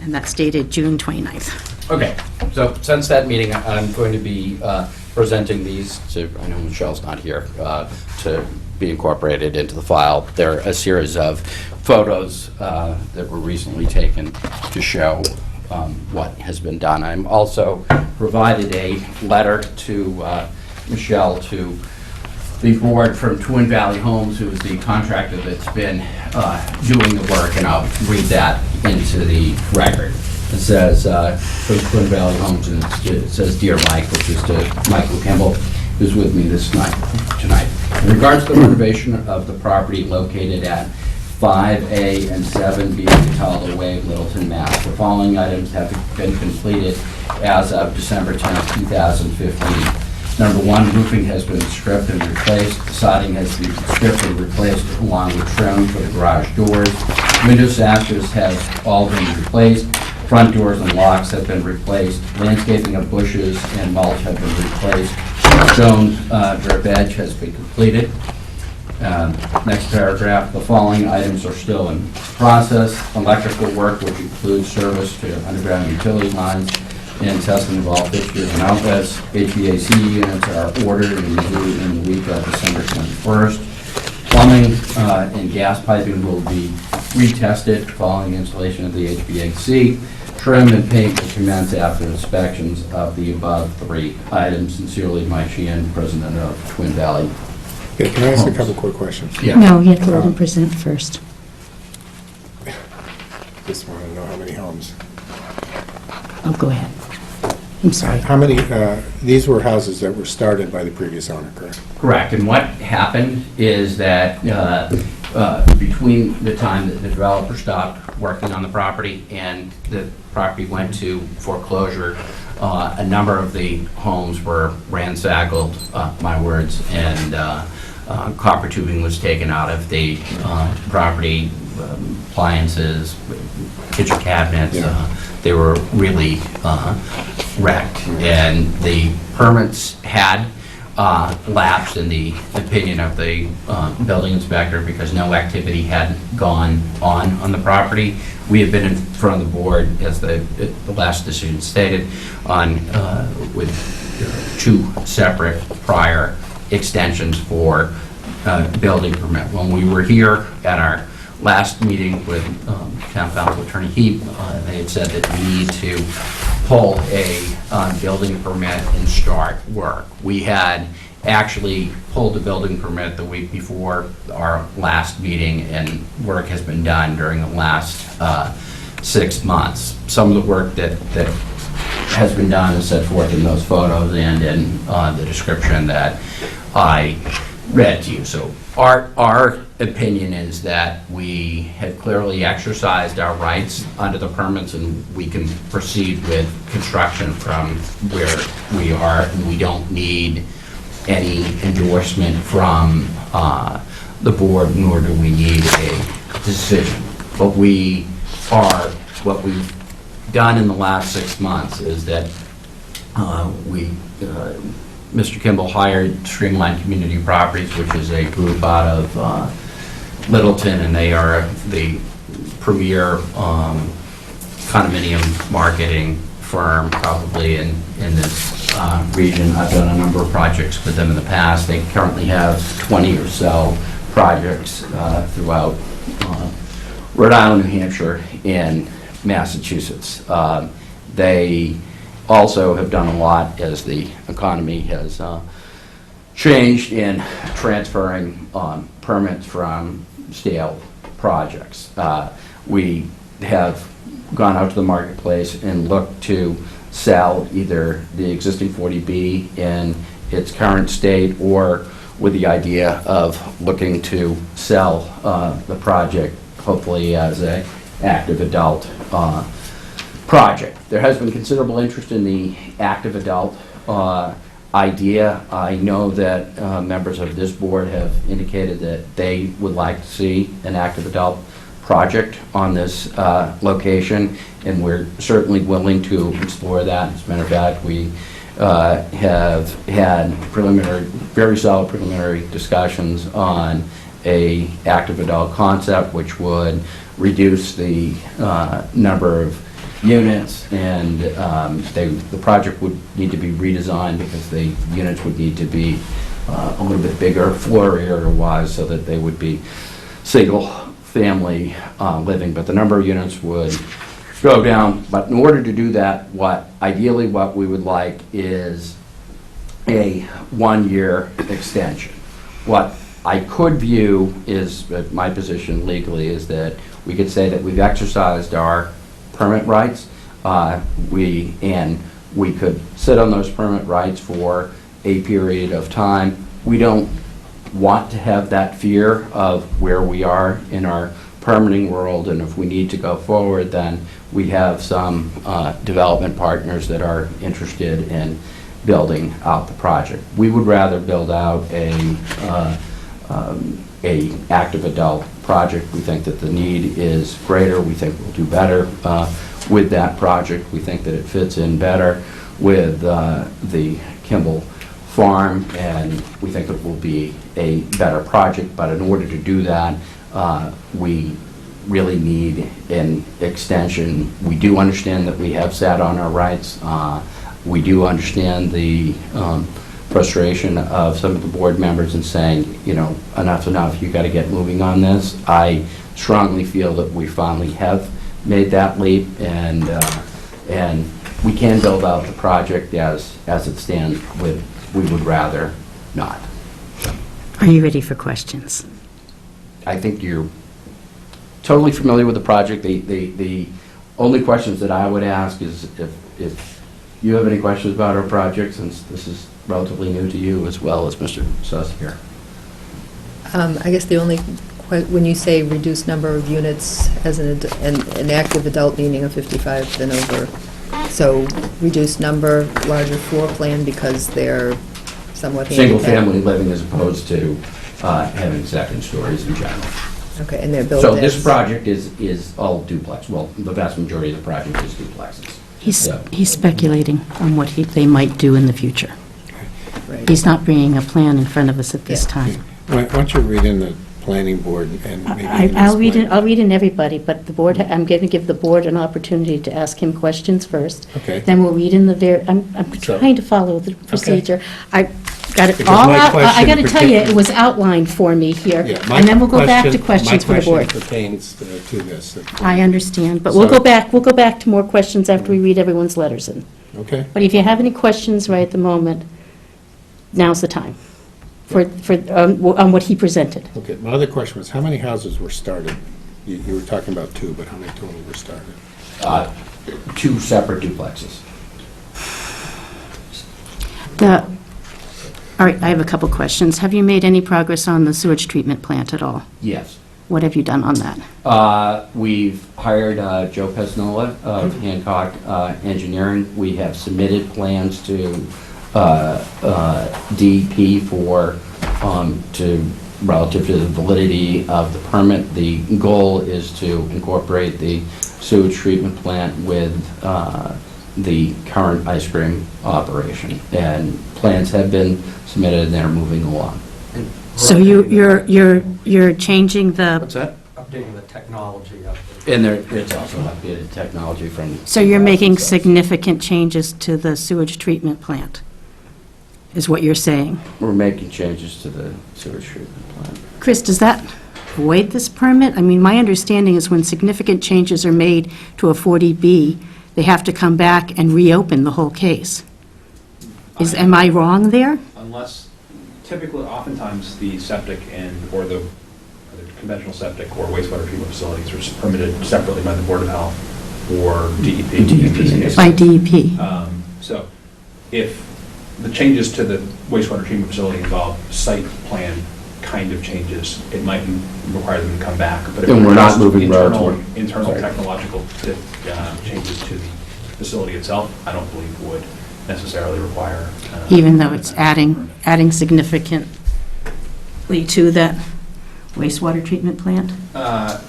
And that's dated June 29th. Okay, so since that meeting, I'm going to be presenting these to, I know Michelle's not here, to be incorporated into the file. There are a series of photos that were recently taken to show what has been done. I'm also provided a letter to Michelle to the board from Twin Valley Homes, who is the contractor that's been doing the work, and I'll read that into the record. It says, from Twin Valley Homes, and it says, "Dear Mike," which is to Michael Kimball, who's with me tonight. In regards to the renovation of the property located at 5A and 7B Cataldo Way, Littleton, Mass. The following items have been completed as of December 10th, 2015. Number 1, roofing has been stripped and replaced. Siding has been stripped and replaced along with trim for the garage doors. Window sashes have all been replaced. Front doors and locks have been replaced. Landscaping of bushes and mulch have been replaced. Stone drip edge has been completed. Next paragraph, the following items are still in process. Electrical work, which includes service to underground utility lines and testing of all fixtures and outlets. HVAC units are ordered and due in the week of December 21st. Plumbing and gas piping will be retested following installation of the HVAC. Trim and paint will commence after inspections of the above 3 items. Sincerely, Mike Sheehan, President of Twin Valley. Okay, can I ask a couple quick questions? Yeah. No, you have to let him present first. Just want to know how many homes. Oh, go ahead. I'm sorry. How many, these were houses that were started by the previous owner, correct? Correct, and what happened is that between the time that the developer stopped working on the property and the property went to foreclosure, a number of the homes were ransackled, my words, and copper tubing was taken out of the property, appliances, kitchen cabinets. They were really wrecked, and the permits had lapsed in the opinion of the building inspector because no activity had gone on the property. We have been in front of the board, as the last decision stated, on with two separate prior extensions for building permit. When we were here at our last meeting with Town Council Attorney Heap, they had said that we need to pull a building permit and start work. We had actually pulled the building permit the week before our last meeting, and work has been done during the last 6 months. Some of the work that has been done is set forth in those photos and in the description that I read to you. So our opinion is that we have clearly exercised our rights under the permits, and we can proceed with construction from where we are, and we don't need any endorsement from the board, nor do we need a decision. But what we've done in the last 6 months is that Mr. Kimball hired Streamline Community Properties, which is a group out of Littleton, and they are the premier condominium marketing firm probably in this region. I've done a number of projects with them in the past. They currently have 20 or so projects throughout Rhode Island, New Hampshire, and Massachusetts. They also have done a lot as the economy has changed in transferring permits from stale projects. We have gone out to the marketplace and looked to sell either the existing 40B in its current state, or with the idea of looking to sell the project, hopefully as a active adult project. There has been considerable interest in the active adult idea. I know that members of this board have indicated that they would like to see an active adult project on this location, and we're certainly willing to explore that. As a matter of fact, we have had very solid preliminary discussions on a active adult concept, which would reduce the number of units, and the project would need to be redesigned because the units would need to be a little bit bigger floor area-wise, so that they would be single-family living, but the number of units would go down. But in order to do that, ideally what we would like is a 1-year extension. What I could view is, my position legally is that we could say that we've exercised our permit rights. We could sit on those permit rights for a period of time. We don't want to have that fear of where we are in our permitting world, and if we need to go forward, then we have some development partners that are interested in building out the project. We would rather build out a active adult project. We think that the need is greater. We think we'll do better with that project. We think that it fits in better with the Kimball Farm, and we think it will be a better project. But in order to do that, we really need an extension. We do understand that we have sat on our rights. We do understand the frustration of some of the board members in saying, you know, enough's enough, you got to get moving on this. I strongly feel that we finally have made that leap, and we can build out the project as it stands. We would rather not. Are you ready for questions? I think you're totally familiar with the project. The only questions that I would ask is if you have any questions about our project, since this is relatively new to you as well as Mr. Suss here? I guess the only, when you say reduced number of units as an active adult, meaning a 55 and over, so reduced number, larger floor plan because they're somewhat handicapped? Single-family living as opposed to having second stories in general. Okay, and they're built So as... this project is all duplex. Well, the vast majority of the project is duplexes. He's speculating on what they might do in the future. Right. He's not bringing a plan in front of us at this Yeah. time. Why don't you read in the planning board and maybe... I'll read in everybody, but the board, I'm going to give the board an opportunity to ask him questions first. Okay. Then we'll read in the, I'm So- trying to follow the procedure. I got it Because all my out, I question got to tell you, it particular- was outlined for me here. Yeah, my And then we'll go back to questions for the My board. question pertains to this. I understand, but we'll So- go back to more questions after we read everyone's letters in. Okay? But if you have any questions right at the moment, now's the time on what he presented. Okay, my other question was, how many houses were started? You were talking about 2, but how many total were started? 2 separate duplexes. All right, I have a couple questions. Have you made any progress on the sewage treatment plant at all? Yes. What have you done on that? We've hired Joe Pesnola of Hancock Engineering. We have submitted plans to DEP relative to the validity of the permit. The goal is to incorporate the sewage treatment plant with the current ice cream operation. And plans have been submitted and they're moving along. So you're changing What's the, that? Updating the technology of And it's also updated technology from... so you're making significant changes to the sewage treatment plant, is what you're saying? We're making changes to the sewage treatment plant. Chris, does that void this permit? I mean, my understanding is when significant changes are made to a 40B, they have to come back and reopen the whole case. Am I wrong there? unless, typically, oftentimes, the septic or the conventional septic or wastewater treatment facilities are permitted separately by the Board of Health or DEP. in this case. By DEP? So if the changes to the wastewater treatment facility involve site plan kind of changes, it might require them to come back. But if And we're not just moving internal Sorry. technological changes to the facility itself, I don't believe would necessarily require. Even though it's adding significantly to that wastewater treatment plant? I'd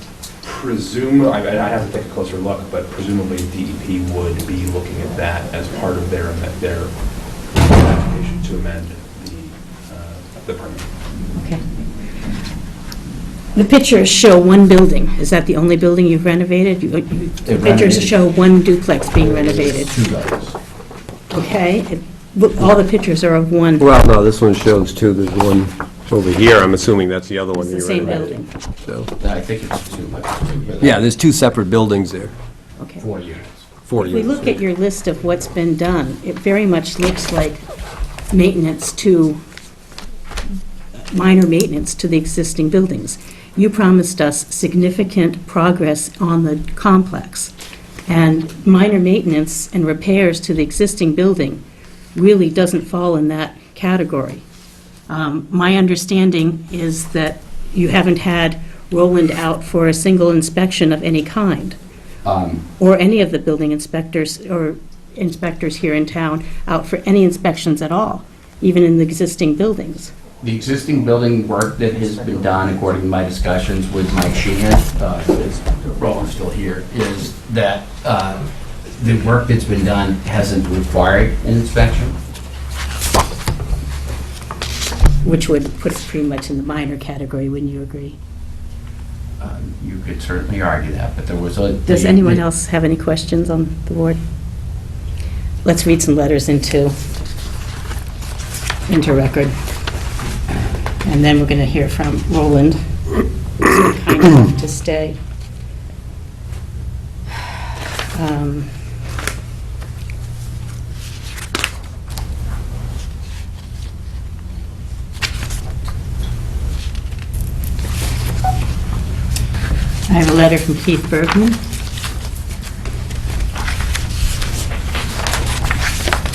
have to take a closer look, but presumably DEP would be looking at that as part of their application to amend the permit. Okay. The pictures show one building. Is that the only building you've renovated? The pictures renovated. show one duplex being renovated. 2 buildings. Okay? All the pictures are of one. Well, no, this one shows 2. There's one over here. I'm assuming that's the other one. It's the you same renovated. building. So, I think it's 2. yeah, there's 2 separate buildings there. Okay. 4 units. 4 If we units. look at your list of what's been done, it very much looks like minor maintenance to the existing buildings. You promised us significant progress on the complex, and minor maintenance and repairs to the existing building really doesn't fall in that category. My understanding is that you haven't had Roland out for a single inspection of any kind, or any of the building inspectors or inspectors here in town out for any inspections at all, even in the existing buildings. The existing building work that has been done, according to my discussions with Mike Sheehan, Roland's still here, is that the work that's been done hasn't required an inspection. Which would put it pretty much in the minor category, wouldn't you agree? You could certainly argue that, but there was a... Does anyone else have any questions on the board? Let's read some letters into record. And then we're going to hear from Roland, who's kind enough to stay. I have a letter from Keith Bergman.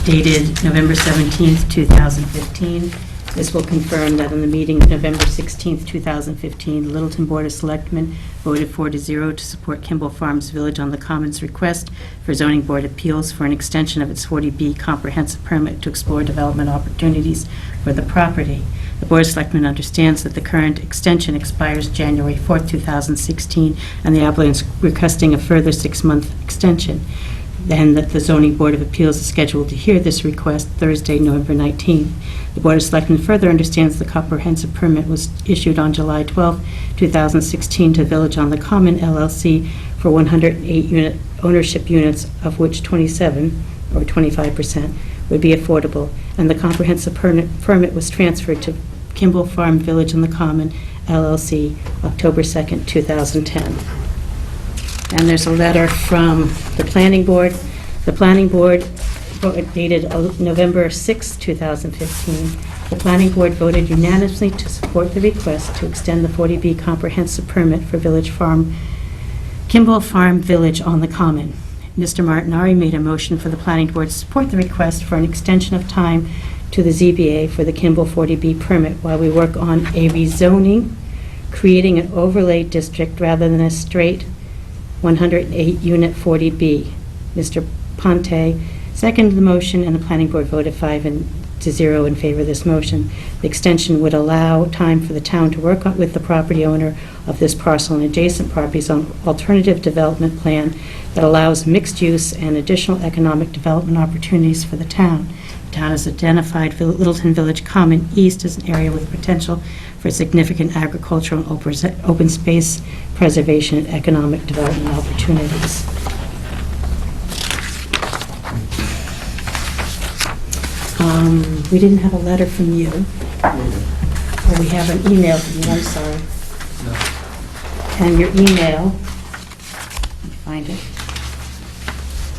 dated November 17th, 2015. This will confirm that in the meeting of November 16th, 2015, the Littleton Board of Selectmen voted 4-0 to support Kimball Farms Village on the Commons request for Zoning Board Appeals for an extension of its 40B comprehensive permit to explore development opportunities for the property. The Board of Selectmen understands that the current extension expires January 4th, 2016, and the applicant is requesting a further 6-month extension, and that the Zoning Board of Appeals is scheduled to hear this request Thursday, November 19th. The Board of Selectmen further understands the comprehensive permit was issued on July 12, 2016 to Village on the Common LLC for 108 ownership units, of which 27, or 25%, would be affordable, and the comprehensive permit was transferred to Kimball Farm Village on the Common LLC October 2nd, 2010. And there's a letter from the Planning Board. The Planning Board dated November 6, 2015. The Planning Board voted unanimously to support the request to extend the 40B comprehensive permit for Kimball Farm Village on the Common. Mr. Martinari made a motion for the Planning Board to support the request for an extension of time to the ZBA for the Kimball 40B permit while we work on a rezoning, creating an overlay district rather than a straight 108-unit 40B. Mr. Ponte seconded the motion, and the Planning Board voted 5-0 in favor of this motion. The extension would allow time for the town to work with the property owner of this parcel and adjacent properties on alternative development plan that allows mixed use and additional economic development opportunities for the town. The town has identified Littleton Village Common East as an area with potential for significant agricultural and open space preservation and economic development opportunities. We didn't have a letter from you. Or we have an email from you, I'm sorry. And your email, let me find it,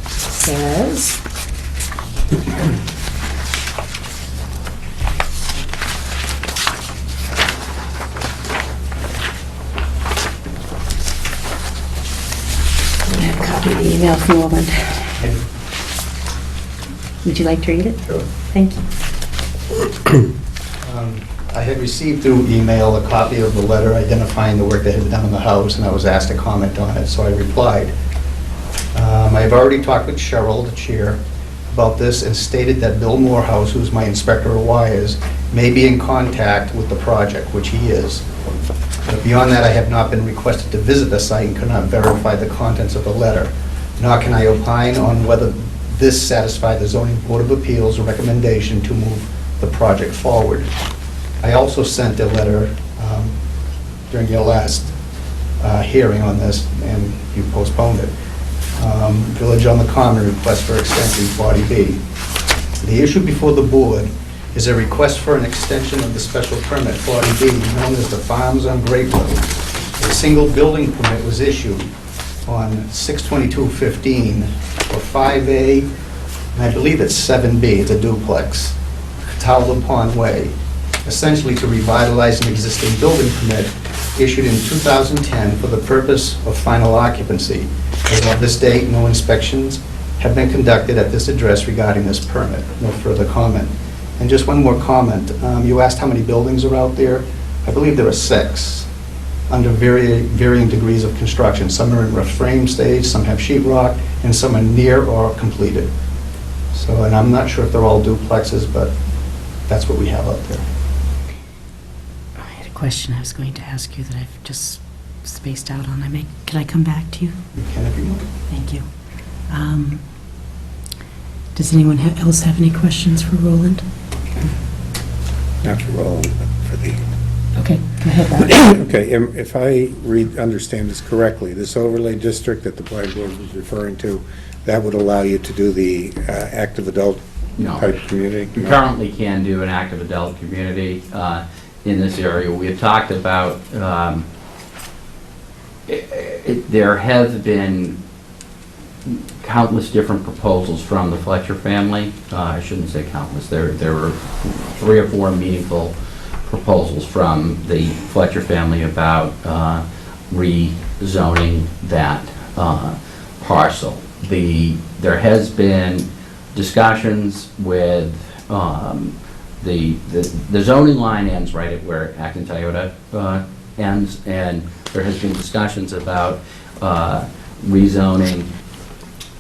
says, I have a copy of the email from Roland. Would you like to read it? Sure. Thank you. I had received through email a copy of the letter identifying the work that had been done on the house, and I was asked to comment on it, so I replied. I've already talked with Cheryl, the chair, about this and stated that Bill Morehouse, who's my inspector of wires, may be in contact with the project, which he is. But beyond that, I have not been requested to visit the site and cannot verify the contents of the letter, nor can I opine on whether this satisfied the Zoning Board of Appeals' recommendation to move the project forward. I also sent a letter during your last hearing on this, and you postponed it. Village on the Common request for extension 40B. The issue before the board is a request for an extension of the special permit 40B, known as the Farms on Great Road. A single building permit was issued on 6/22/15 for 5A, and I believe it's 7B, it's a duplex, Cataldo Pond Way, essentially to revitalize an existing building permit issued in 2010 for the purpose of final occupancy. As of this date, no inspections have been conducted at this address regarding this permit. No further comment. And just one more comment. You asked how many buildings are out there. I believe there are 6, under varying degrees of construction. Some are in rough frame stage, some have sheetrock, and some are near or completed. So, and I'm not sure if they're all duplexes, but that's what we have out there. I had a question I was going to ask you that I've just spaced out on. Can I come back to you? You can if you want. Thank you. Does anyone else have any questions for Roland? Not for Roland, but for the... Okay, go ahead, Bob. Okay, if I understand this correctly, this overlay district that the planning board was referring to, that would allow you to do the active adult No. type community? We currently can do an active adult community in this area. We have talked about, there have been countless different proposals from the Fletcher family. I shouldn't say countless. There were 3 or 4 meaningful proposals from the Fletcher family about rezoning that parcel. There has been discussions with, the zoning line ends right at where Acton Toyota ends, and there has been discussions about rezoning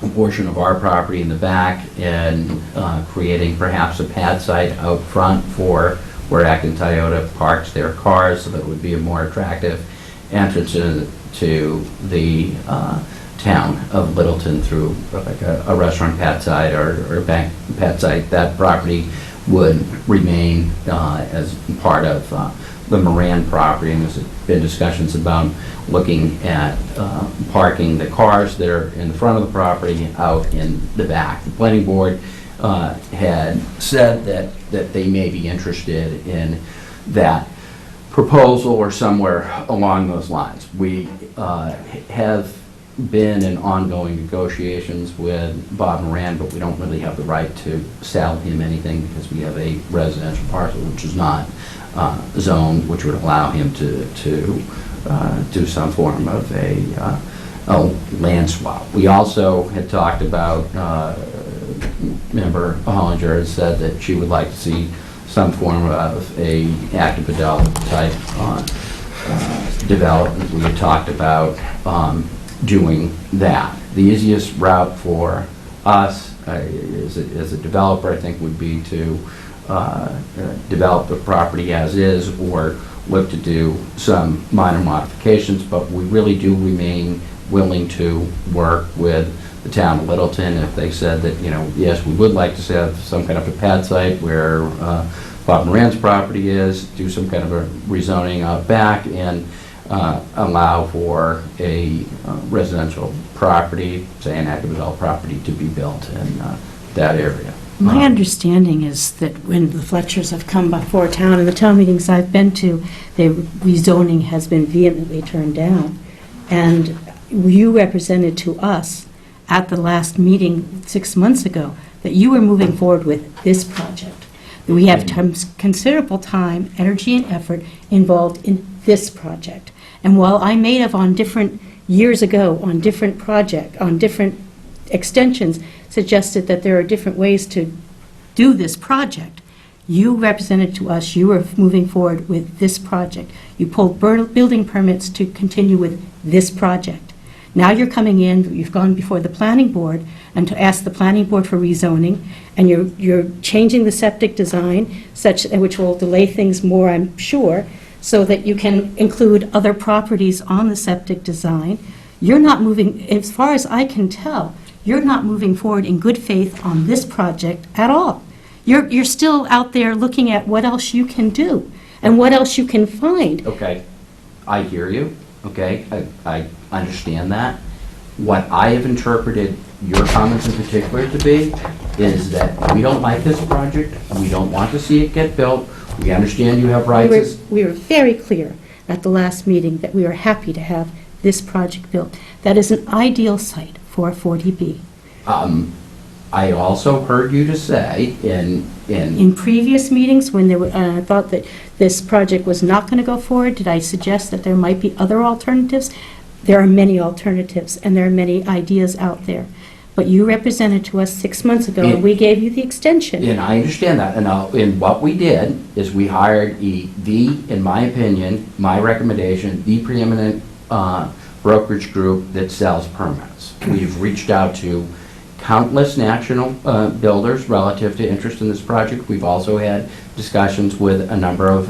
a portion of our property in the back and creating perhaps a pad site out front for where Acton Toyota parks their cars, so that would be a more attractive entrance to the town of Littleton through like a restaurant pad site or a bank pad site. That property would remain as part of the Moran property, and there's been discussions about looking at parking the cars that are in the front of the property out in the back. The planning board had said that they may be interested in that proposal or somewhere along those lines. We have been in ongoing negotiations with Bob Moran, but we don't really have the right to sell him anything because we have a residential parcel which is not zoned, which would allow him to do some form of a land swap. We also had talked about, member Hollinger has said that she would like to see some form of a active adult type development. We had talked about doing that. The easiest route for us as a developer, I think, would be to develop the property as is or look to do some minor modifications, but we really do remain willing to work with the town of Littleton if they said that, you know, yes, we would like to have some kind of a pad site where Bob Moran's property is, do some kind of a rezoning out back and allow for a residential property, say an active adult property, to be built in that area. My understanding is that when the Fletchers have come before town, and the town meetings I've been to, the rezoning has been vehemently turned down. And you represented to us at the last meeting 6 months ago that you were moving forward with this project. We have considerable time, energy, and effort involved in this project. And while I may have on different years ago, on different extensions, suggested that there are different ways to do this project, you represented to us you were moving forward with this project. You pulled building permits to continue with this project. Now you're coming in, you've gone before the planning board and to ask the planning board for rezoning, and you're changing the septic design, which will delay things more, I'm sure, so that you can include other properties on the septic design. You're not moving, as far as I can tell, you're not moving forward in good faith on this project at all. You're still out there looking at what else you can do and what else you can find. Okay, I hear you, okay, I understand that. What I have interpreted your comments in particular to be is that we don't like this project, we don't want to see it get built, we understand you have rights. We were very clear at the last meeting that we are happy to have this project built. That is an ideal site for a 40B. I also heard you to say In previous meetings, when I thought that this project was not going to go forward, did I suggest that there might be other alternatives? There are many alternatives, and there are many ideas out there. But you represented to us 6 months ago, and we gave you the extension. And I understand that, and what we did is we hired in my opinion, my recommendation, the preeminent brokerage group that sells permits. We've reached out to countless national builders relative to interest in this project. We've also had discussions with a number of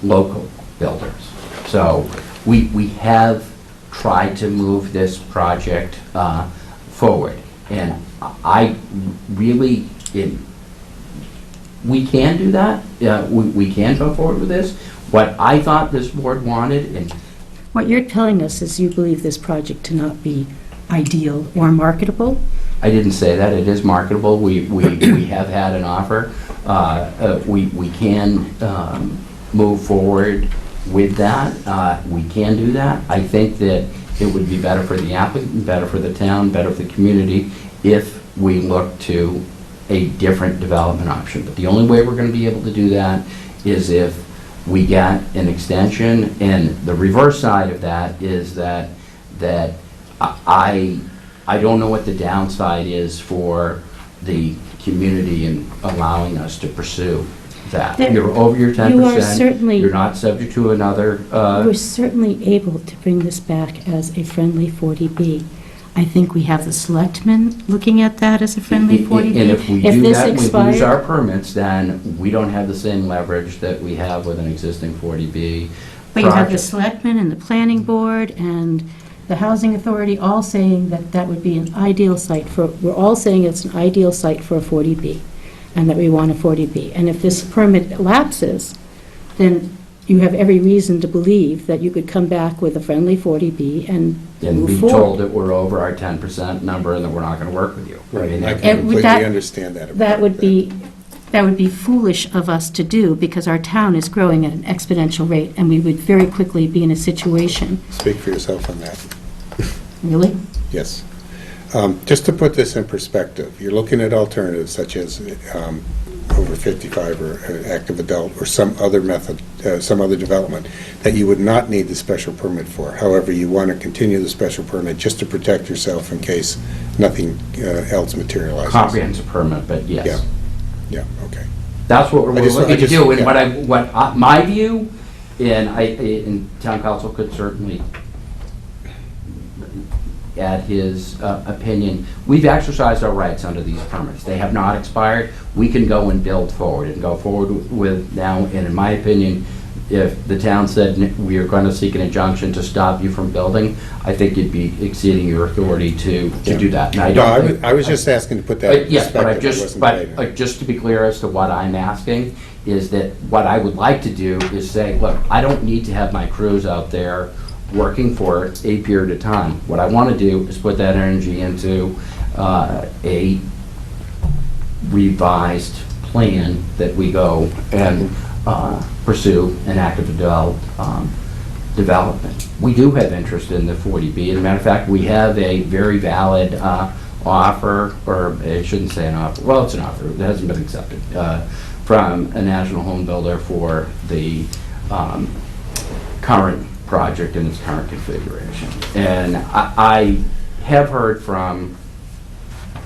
local builders. So we have tried to move this project forward. And I really, we can do that. We can go forward with this. What I thought this board wanted, and What you're telling us is you believe this project to not be ideal or marketable? I didn't say that. It is marketable. We have had an offer. We can move forward with that. We can do that. I think that it would be better for the applicant, better for the town, better for the community if we look to a different development option. But the only way we're going to be able to do that is if we get an extension. And the reverse side of that is that I don't know what the downside is for the community in allowing us to pursue that. There- You're over your 10%. You are certainly- You're not subject to another, We're certainly able to bring this back as a friendly 40B. I think we have the selectmen looking at that as a friendly 40B. and if we If do this that, and we lose our expired- permits, then we don't have the same leverage that we have with an existing 40B But you have the project. selectmen and the planning board and the housing authority all saying that that would be an ideal site for, we're all saying it's an ideal site for a 40B, and that we want a 40B. And if this permit lapses, then you have every reason to believe that you could come back with a friendly 40B and And move be forward. told that we're over our 10% number and that we're not going to work with you. I mean, I that- And with completely that- understand that. That would be, foolish of us to do, because our town is growing at an exponential rate, and we would very quickly be in a situation, Speak for yourself on that. really? Yes. Just to put this in perspective, you're looking at alternatives such as over 55 or active adult or some other method, some other development that you would not need the special permit for. However, you want to continue the special permit just to protect yourself in case nothing else materializes. Comprehensive permit, but yes. Yeah. Yeah, okay. That's what we're I just- looking I to just- do, and yeah. my view, and town council could certainly add his opinion, we've exercised our rights under these permits. They have not expired. We can go and build forward and go forward with now, and in my opinion, if the town said we are going to seek an injunction to stop you from building, I think you'd be exceeding your authority to do that. And No, don't think- I was just asking to put that in Yes, but perspective. I wasn't just to be clear as to what I'm asking, is that what I would like to do is say, look, I don't need to have my crews out there working for a period of time. What I want to do is put that energy into a revised plan that we go and pursue an active adult development. We do have interest in the 40B. As a matter of fact, we have a very valid offer, or I shouldn't say an offer, well, it's an offer, it hasn't been accepted, from a national home builder for the current project in its current configuration. And I have heard from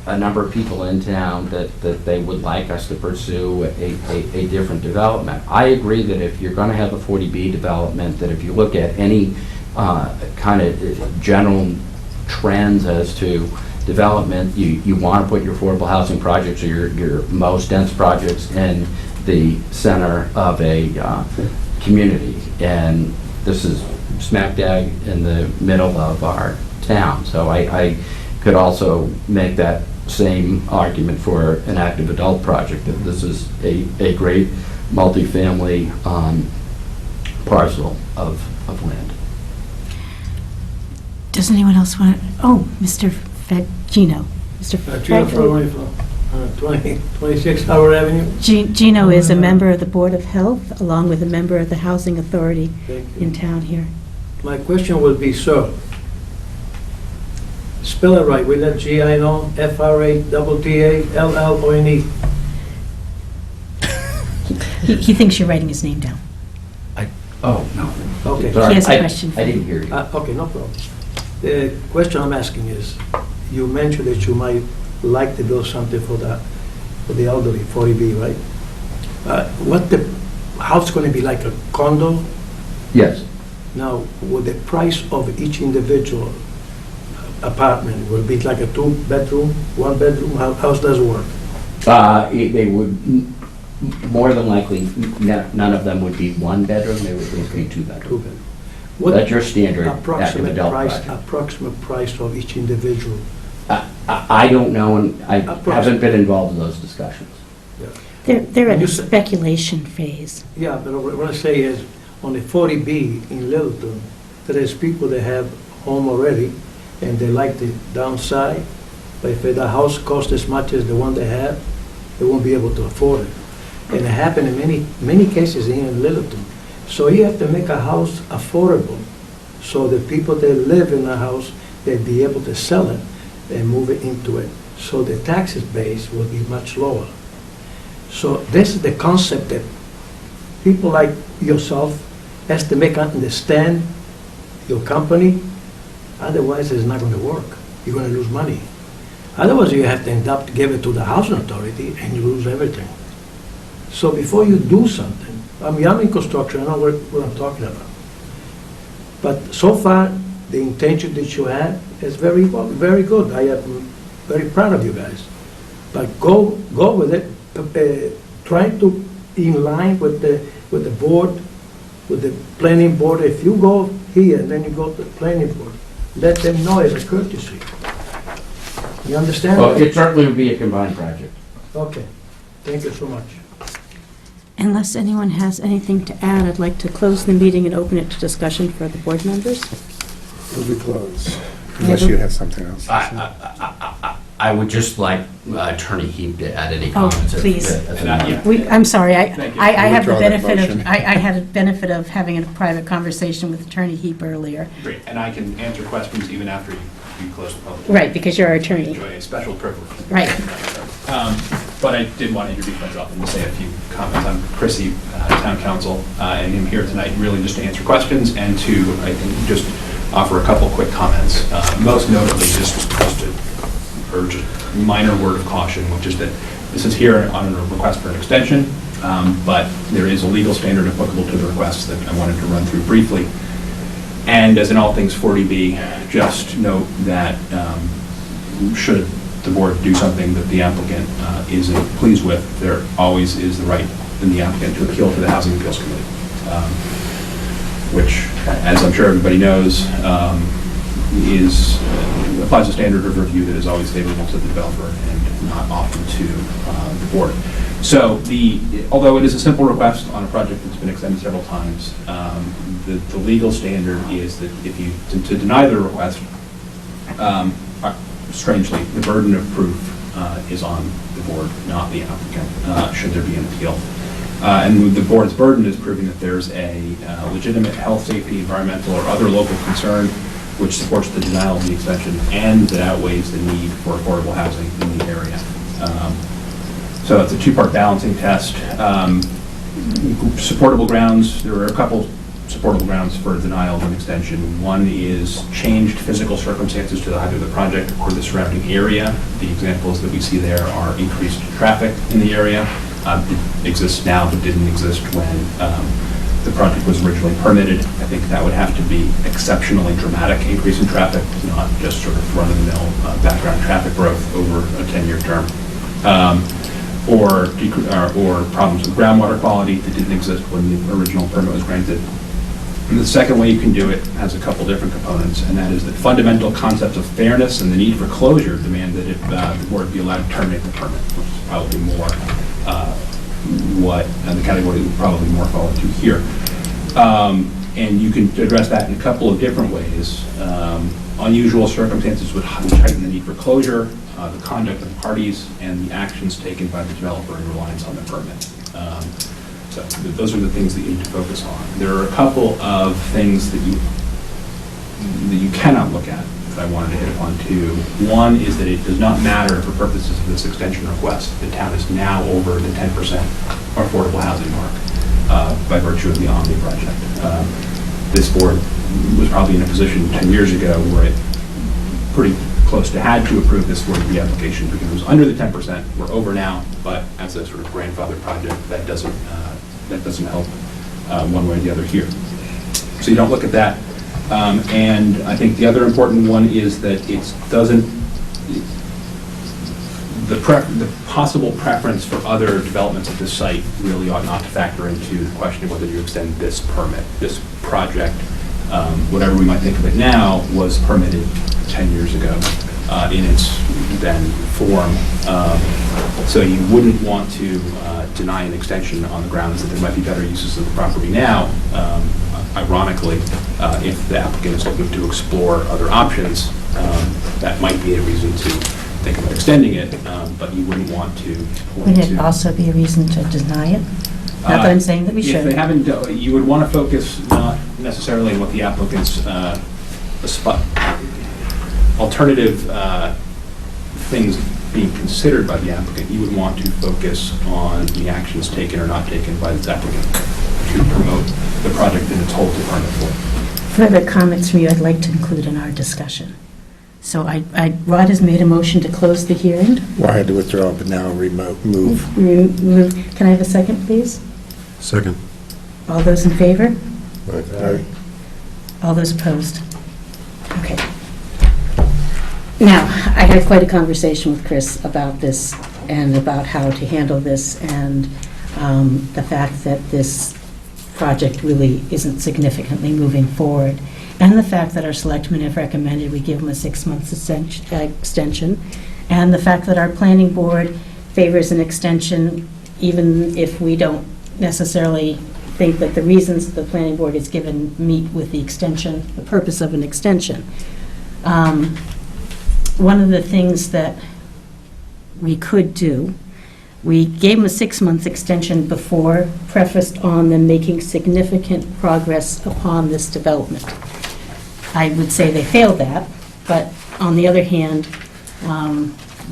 a number of people in town that they would like us to pursue a different development. I agree that if you're going to have a 40B development, that if you look at any kind of general trends as to development, you want to put your affordable housing projects or your most dense projects in the center of a community. And this is smack dab in the middle of our town. So I could also make that same argument for an active adult project, that this is a great multifamily parcel of land. Does anyone else want, oh, Mr. Gino. Mr. Gino Ferroni from 26 Howard Avenue. Gino is a member of the Board of Health, along with a member of the Housing Authority Thank you. in town here. My question would be, sir, spell it right, will that G-I-N-O, F-R-A-T-T-A-L-L-O-N-E? He thinks you're writing his name down. Oh, no. Okay. Sorry, He has a I- question for I you. didn't hear you. Okay, no problem. The question I'm asking is, you mentioned that you might like to build something for the elderly, 40B, right? What the house going to be, like a condo? Yes. Now, would the price of each individual apartment, will it be like a 2-bedroom, 1-bedroom? How does it work? They would, more than likely, none of them would be one bedroom, they would be two bedroom. 2-bedroom. What That's your standard active approximate adult price? project. Approximate price of each individual? I don't know, and I haven't Approximate. been involved in those discussions. They're at You a said- speculation phase. Yeah, but what I say is, on the 40B in Littleton, there is people that have home already, and they like to downsize, but if the house costs as much as the one they have, they won't be able to afford it. And it happened in many cases in Littleton. So you have to make a house affordable, so the people that live in the house, they'll be able to sell it and move it into it. So the taxes base will be much lower. So this is the concept that people like yourself has to make understand your company, otherwise it's not going to work. You're going to lose money. Otherwise, you have to end up give it to the housing authority and you lose everything. So before you do something, I'm in construction, I know what I'm talking about. But so far, the intention that you have is very good. I am very proud of you guys. But go with it. Try to in line with the board, with the planning board. If you go here and then you go to the planning board, let them know as a courtesy. You understand? Well, it certainly would be a combined project. Okay. Thank you so much. Unless anyone has anything to add, I'd like to close the meeting and open it to discussion for the board members. Will be closed, unless you have something else. I would just like Attorney Heap to add any Oh, comments. please. Yeah. I'm sorry, Thank you. I have the Withdraw that benefit of, motion. I had a benefit of having a private conversation with Attorney Heap earlier. Great, and I can answer questions even after you close the public. Right, because you're our attorney. Enjoy a special privilege. Right. But I did want to introduce myself and to say a few comments. I'm Chrissy, Town Council, and I'm here tonight really just to answer questions and to, I think, just offer a couple quick comments. Most notably, just to urge a minor word of caution, which is that this is here on a request for an extension, but there is a legal standard applicable to the request that I wanted to run through briefly. And as in all things 40B, just note that should the board do something that the applicant isn't pleased with, there always is the right in the applicant to appeal to the Housing Appeals Committee, which, as I'm sure everybody knows, applies a standard of review that is always favorable to the developer and not often to the board. So although it is a simple request on a project that's been extended several times, the legal standard is that if you, to deny the request, strangely, the burden of proof is on the board, not the applicant, should there be an appeal. And the board's burden is proving that there's a legitimate health, safety, environmental, or other local concern which supports the denial of the extension and that outweighs the need for affordable housing in the area. So it's a two-part balancing test. Supportable grounds, there are a couple supportable grounds for denial of an extension. One is changed physical circumstances to either the project or the surrounding area. The examples that we see there are increased traffic in the area. It exists now but didn't exist when the project was originally permitted. I think that would have to be exceptionally dramatic increase in traffic, not just sort of run-of-the-mill background traffic growth over a 10-year term. Or problems with groundwater quality that didn't exist when the original permit was granted. And the second way you can do it has a couple different components, and that is that fundamental concepts of fairness and the need for closure demand that the board be allowed to terminate the permit, which is probably more what the category would probably more fall into here. And you can address that in a couple of different ways. Unusual circumstances would heighten the need for closure, the conduct of the parties, and the actions taken by the developer in reliance on the permit. So those are the things that you need to focus on. There are a couple of things that you cannot look at that I wanted to hit upon too. One is that it does not matter for purposes of this extension request. The town is now over the 10% affordable housing mark by virtue of the Omni project. This board was probably in a position 10 years ago where it pretty close to had to approve this 40B application because it was under the 10%. We're over now, but as a sort of grandfather project, that doesn't help one way or the other here. So you don't look at that. And I think the other important one is that the possible preference for other developments at this site really ought not to factor into the question of whether you extend this permit, this project. Whatever we might think of it now was permitted 10 years ago in its then form. So you wouldn't want to deny an extension on the grounds that there might be better uses of the property now. Ironically, if the applicant is looking to explore other options, that might be a reason to think about extending it, but you wouldn't want to point Would it to- also be a reason to deny it? Not that I'm saying that we If should. they haven't, you would want to focus not necessarily on what the applicant's alternative things being considered by the applicant. You would want to focus on the actions taken or not taken by the applicant to promote the project in its whole to permit for. Further comments from you I'd like to include in our discussion. So Rod has made a motion to close the hearing. Well, I had to withdraw, but now move. Can I have a second, please? Second. All those in favor? Aye. All those opposed? Okay. Now, I had quite a conversation with Chris about this and about how to handle this and the fact that this project really isn't significantly moving forward, and the fact that our selectmen have recommended we give them a 6-month extension, and the fact that our planning board favors an extension even if we don't necessarily think that the reasons the planning board is given meet with the extension, the purpose of an extension. One of the things that we could do, we gave them a 6-month extension before, prefaced on them making significant progress upon this development. I would say they failed that, but on the other hand,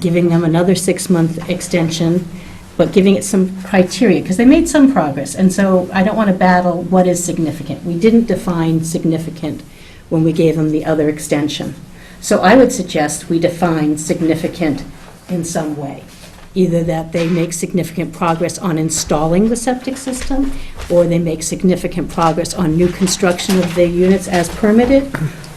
giving them another 6-month extension, but giving it some criteria, because they made some progress, and so I don't want to battle what is significant. We didn't define significant when we gave them the other extension. So I would suggest we define significant in some way. Either that they make significant progress on installing the septic system, or they make significant progress on new construction of their units as permitted,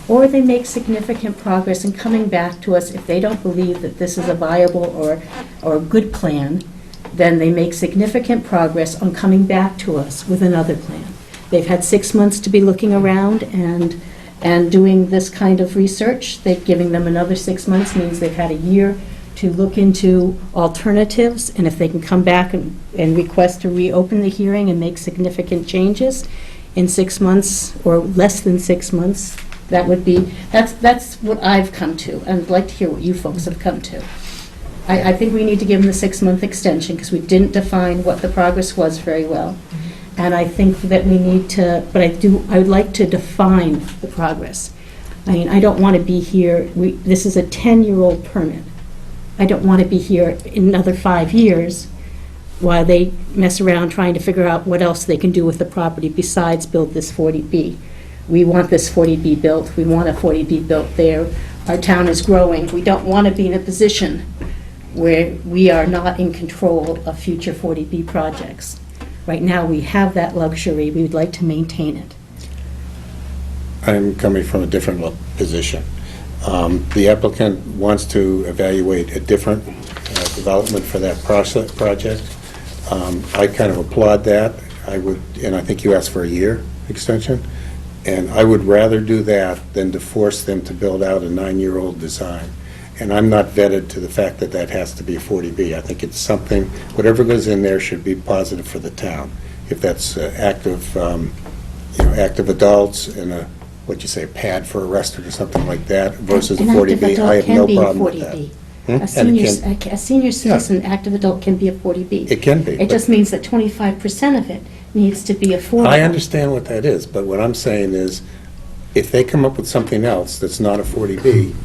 or they make significant progress in coming back to us if they don't believe that this is a viable or a good plan, then they make significant progress on coming back to us with another plan. They've had 6 months to be looking around and doing this kind of research. Giving them another 6 months means they've had a year to look into alternatives, and if they can come back and request to reopen the hearing and make significant changes in 6 months or less than 6 months, that's what I've come to, and I'd like to hear what you folks have come to. I think we need to give them the 6-month extension because we didn't define what the progress was very well. And I think that we need to, but I would like to define the progress. I mean, I don't want to be here, this is a 10-year-old permit. I don't want to be here in another 5 years while they mess around trying to figure out what else they can do with the property besides build this 40B. We want this 40B built. We want a 40B built there. Our town is growing. We don't want to be in a position where we are not in control of future 40B projects. Right now, we have that luxury. We would like to maintain it. I'm coming from a different position. The applicant wants to evaluate a different development for that project. I kind of applaud that. And I think you asked for a year extension, and I would rather do that than to force them to build out a 9-year-old design. And I'm not vetted to the fact that that has to be a 40B. I think it's something, whatever goes in there should be positive for the town. If that's active adults and a, a pad for a restaurant or something like that versus a 40B, I have no problem with that. A senior citizen active adult can be a 40B. It can be. It just means that 25% of it needs to be affordable. I understand what that is, but what I'm saying is, if they come up with something else that's not a 40B,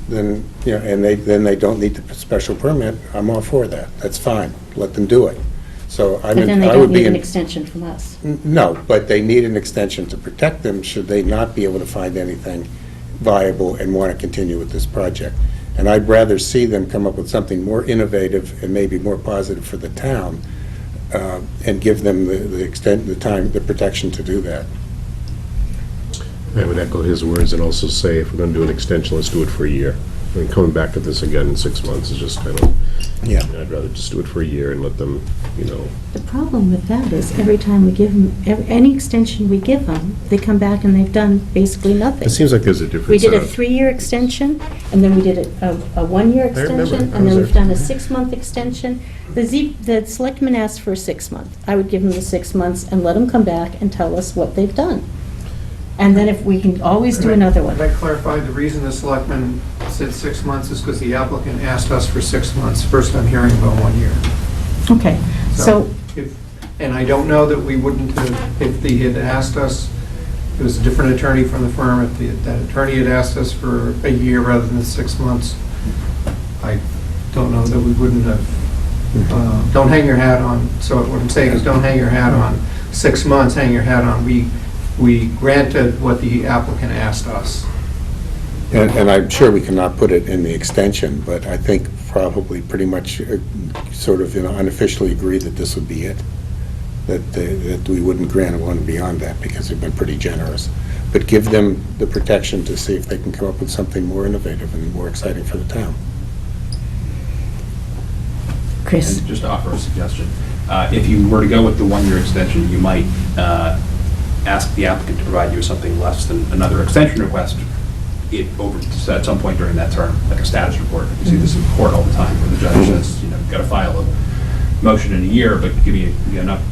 then, and then they don't need the special permit, I'm all for that. That's fine. Let them do it. So But then they don't need an extension from us. No, but they need an extension to protect them should they not be able to find anything viable and want to continue with this project. And I'd rather see them come up with something more innovative and maybe more positive for the town, and give them the protection to do that. I would echo his words and also say, if we're going to do an extension, let's do it for a year. I mean, coming back to this again in 6 months is just kind of, Yeah. I'd rather just do it for a year and let them, The problem with that is every time we give them, any extension we give them, they come back and they've done basically nothing. It seems like there's a difference. We did a 3-year extension, and then we did a 1-year remember. extension, I and was then we've there. done a 6-month extension. The selectmen asked for a 6-month. I would give them the 6 months and let them come back and tell us what they've done. And then if we can always do another one. Could I clarify, the reason the selectmen said 6 months is because the applicant asked us for 6 months. First I'm hearing about 1 year. Okay, so, And I don't know that we wouldn't have, if he had asked us, it was a different attorney from the firm, if that attorney had asked us for a year rather than 6 months, I don't know that we wouldn't have, don't hang your hat on, so what I'm saying is don't hang your hat on 6 months, hang your hat on, we granted what the applicant asked us. And I'm sure we cannot put it in the extension, but I think probably pretty much sort of unofficially agree that this would be it. That we wouldn't grant one beyond that because they've been pretty generous. But give them the protection to see if they can come up with something more innovative and more exciting for the town. Chris? And just to offer a suggestion, if you were to go with the one-year extension, you might ask the applicant to provide you with something less than another extension request at some point during that term, like a status report. You see this in court all the time, where the judge says, got to file a motion in a year, but give you enough,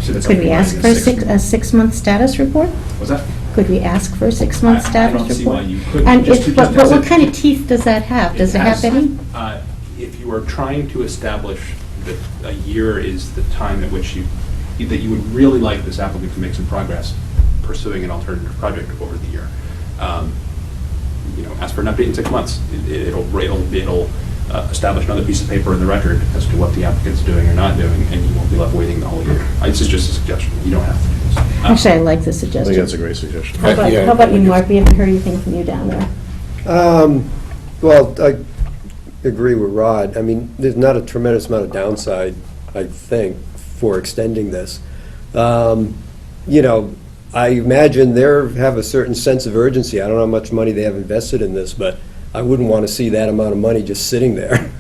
sit at Could we ask for a 6-month status report? What's that? Could we ask for a 6-month status report? I don't see why you couldn't. And but as what kind of teeth does that have? Does it have any? If you are trying to establish that a year is the time at which that you would really like this applicant to make some progress pursuing an alternative project over the year, ask for an update in 6 months. It'll establish another piece of paper in the record as to what the applicant's doing or not doing, and you won't be left waiting the whole year. This is just a suggestion. You don't have to do this. Actually, I like the I think suggestion. that's a great suggestion. How about you, Mark? We haven't heard anything from you down there. Well, I agree with Rod. I mean, there's not a tremendous amount of downside, I think, for extending this. I imagine they have a certain sense of urgency. I don't know how much money they have invested in this, but I wouldn't want to see that amount of money just sitting there.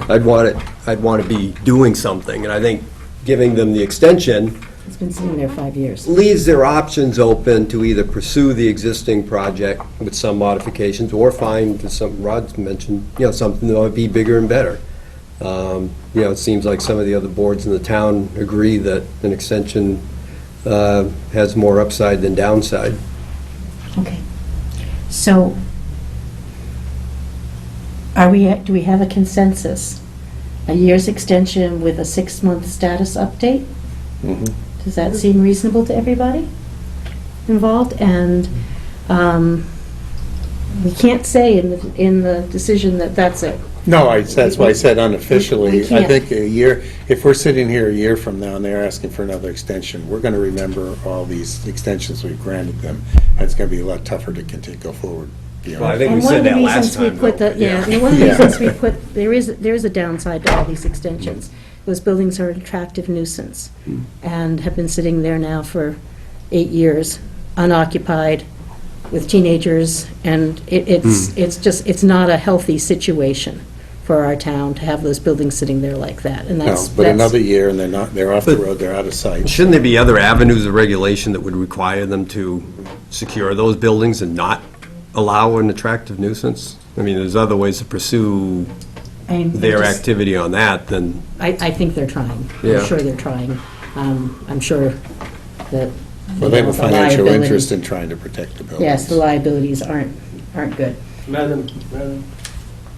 I'd want to be doing something, and I think giving them the extension It's been sitting there 5 years. leaves their options open to either pursue the existing project with some modifications or find, as some Rod's mentioned, something that would be bigger and better. It seems like some of the other boards in the town agree that an extension has more upside than downside. Okay. So, do we have a consensus? A year's extension with a 6-month status update? Does that seem reasonable to everybody involved? And we can't say in the decision that that's it. No, that's why I said unofficially. We can't. I think a year, if we're sitting here a year from now and they're asking for another extension, we're going to remember all these extensions we've granted them. And it's going to be a lot tougher to go forward. Well, I think we said that last time, One of the reasons we put, there is a downside to all these extensions. Those buildings are an attractive nuisance and have been sitting there now for 8 years, unoccupied, with teenagers, and it's not a healthy situation for our town to have those buildings sitting there like that, and No, but another year and they're off the road, they're out of sight. Shouldn't there be other avenues of regulation that would require them to secure those buildings and not allow an attractive nuisance? I mean, there's other ways to pursue their activity on that than... I think they're trying. Yeah. I'm sure they're trying. I'm sure that... Well, they have a the financial liability- interest in trying to protect the buildings. Yes, the liabilities aren't good. Madam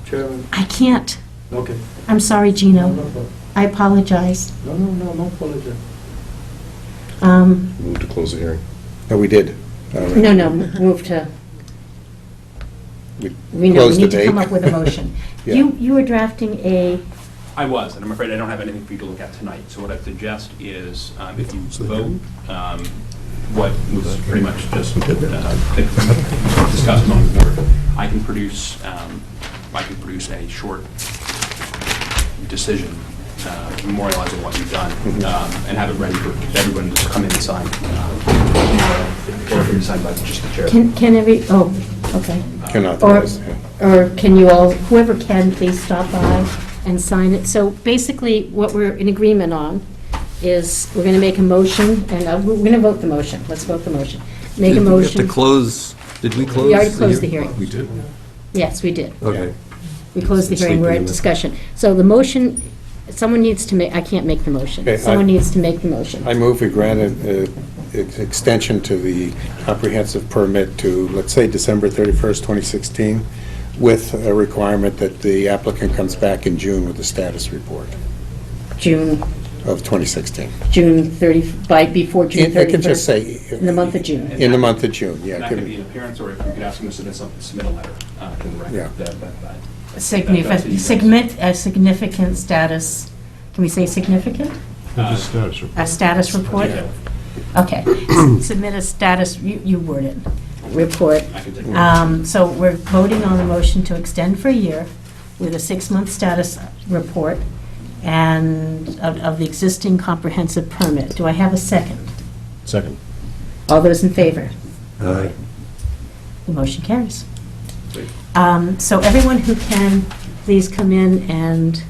Chairman, I can't. okay. I'm sorry, No Gino. problem. I apologize. No apology. Move to close the hearing. No, we did. No, move to, we closed the need to come date. up with a motion. Yeah. You were drafting a, I was, and I'm afraid I don't have anything for you to look at tonight. So what I suggest is, if you vote, what was pretty much just discussed on the board, I can produce a short decision memorializing what you've done, and have it ready for everyone to come in and sign. Or if you decide by just the chair. can okay. Can authorize, yeah. Or can you all, whoever can, please stop by and sign it. So basically, what we're in agreement on is we're going to make a motion, and we're going to vote the motion. Let's vote the motion. Make a Did we have to motion. close, did we close? We already closed the hearing. We did. Yes, we did. Okay. We closed the hearing, we're at discussion. So the motion, someone needs to make, I can't make the motion. Okay, Someone needs to make the motion. I move we grant an extension to the comprehensive permit to, let's say, December 31st, 2016, with a requirement that the applicant comes back in June with a status report June of 2016. 30, before June 31st. I can just say... In the month of June. In the month of June, yeah. And that could be an appearance, or if you could ask them to submit a letter to the record. Yeah. A significant status, can we say significant? A status report? Okay. Submit a status, you word it. report. So we're voting on the motion to extend for a year with a 6-month status report and of the existing comprehensive permit. Do I have a second? Second. All those in favor? Aye. The motion carries. So everyone who can, please come in and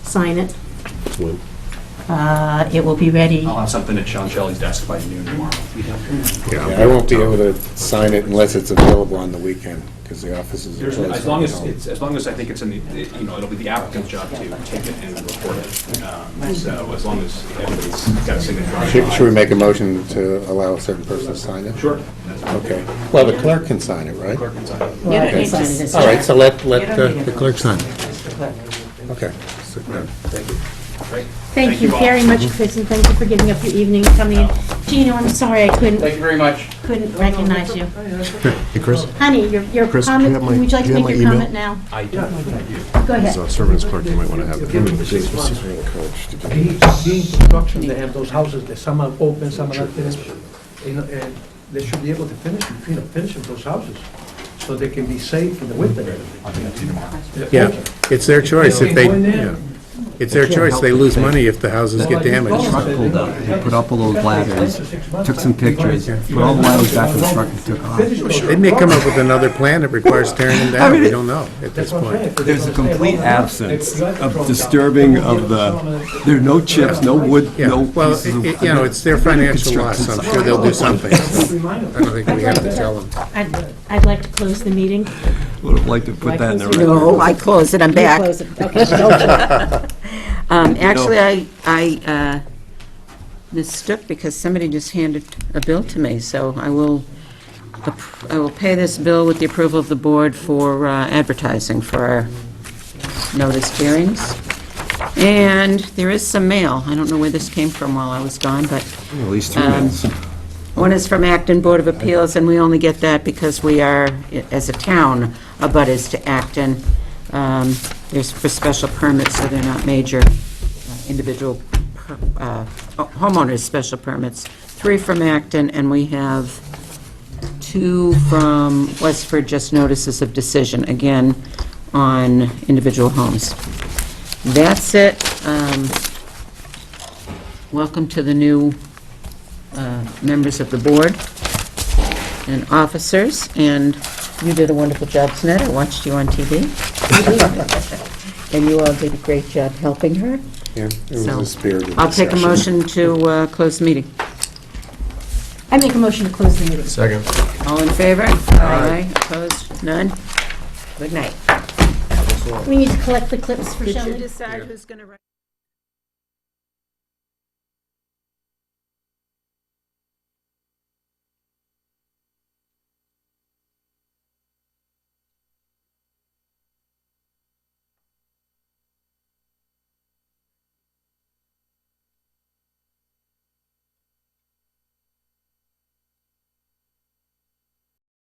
sign it. When? It will be ready. I'll have something at Sean Shelley's desk by noon tomorrow. Yeah, I won't be able to sign it unless it's available on the weekend, because the offices are closed. As long as I think it's in the, it'll be the applicant's job to take it and report it. So as long as everybody's got a signature on it. Should we make a motion to allow a certain person to sign it? Sure. Okay. Well, the clerk can sign it, right? Clerk can sign it. You don't Okay. need to sign it as All right, so let You don't need the it. clerk sign it. Mr. Clerk. Okay. So, done. Thank you. Great. Thank you all. very much, Chris, and thank you for giving up your evening and coming in. Gino, I'm sorry I Thank you very much. couldn't recognize you. Hey, Chris? Honey, your Chris, do you comment, have my- would you like do to you make have your my comment now? I do. Go As ahead. a servant's clerk, you might want to have Give them it. 6 months. In construction, they have those houses, that some are open, some are not finished. And they should be able to finish those houses, so they can be safe in the winter and everything. Yeah, it's their choice if they, Go in there. yeah. It's their choice. They lose money if the houses get damaged. Truck pulled up, he put up all those ladders, took some pictures, put all the ladders back in the truck and took off. They may come up with another plan that requires tearing them down. We don't know at this point. There's a complete absence of disturbing of there are no chips, no wood, Yeah, no well, pieces of... it's their financial loss. I'm sure they'll do something. I don't think we have to tell them. I'd like to close the meeting. Would have liked to put that in the record. No, I closed it, I'm You back. close it. Okay. Actually, I mistook because somebody just handed a bill to me, so I will pay this bill with the approval of the board for advertising for our noticed hearings. And there is some mail. I don't know where this came from while I was gone, but At least 3 minutes. one is from Acton Board of Appeals, and we only get that because we are, as a town, abutters to Acton. There's for special permits, so they're not major individual homeowners' special permits. 3 from Acton, and we have 2 from Westford, just notices of decision, again, on individual homes. That's it. Welcome to the new members of the board and officers, and you did a wonderful job tonight. I watched you on TV. And you all did a great job helping her. Yeah, it was So, a spirited I'll take a discussion. motion to close the meeting. I make a motion to close the meeting. Second. All in favor? Aye. Opposed? None? Good night. We need to collect the clips for Did you Shelley. decide who's going to...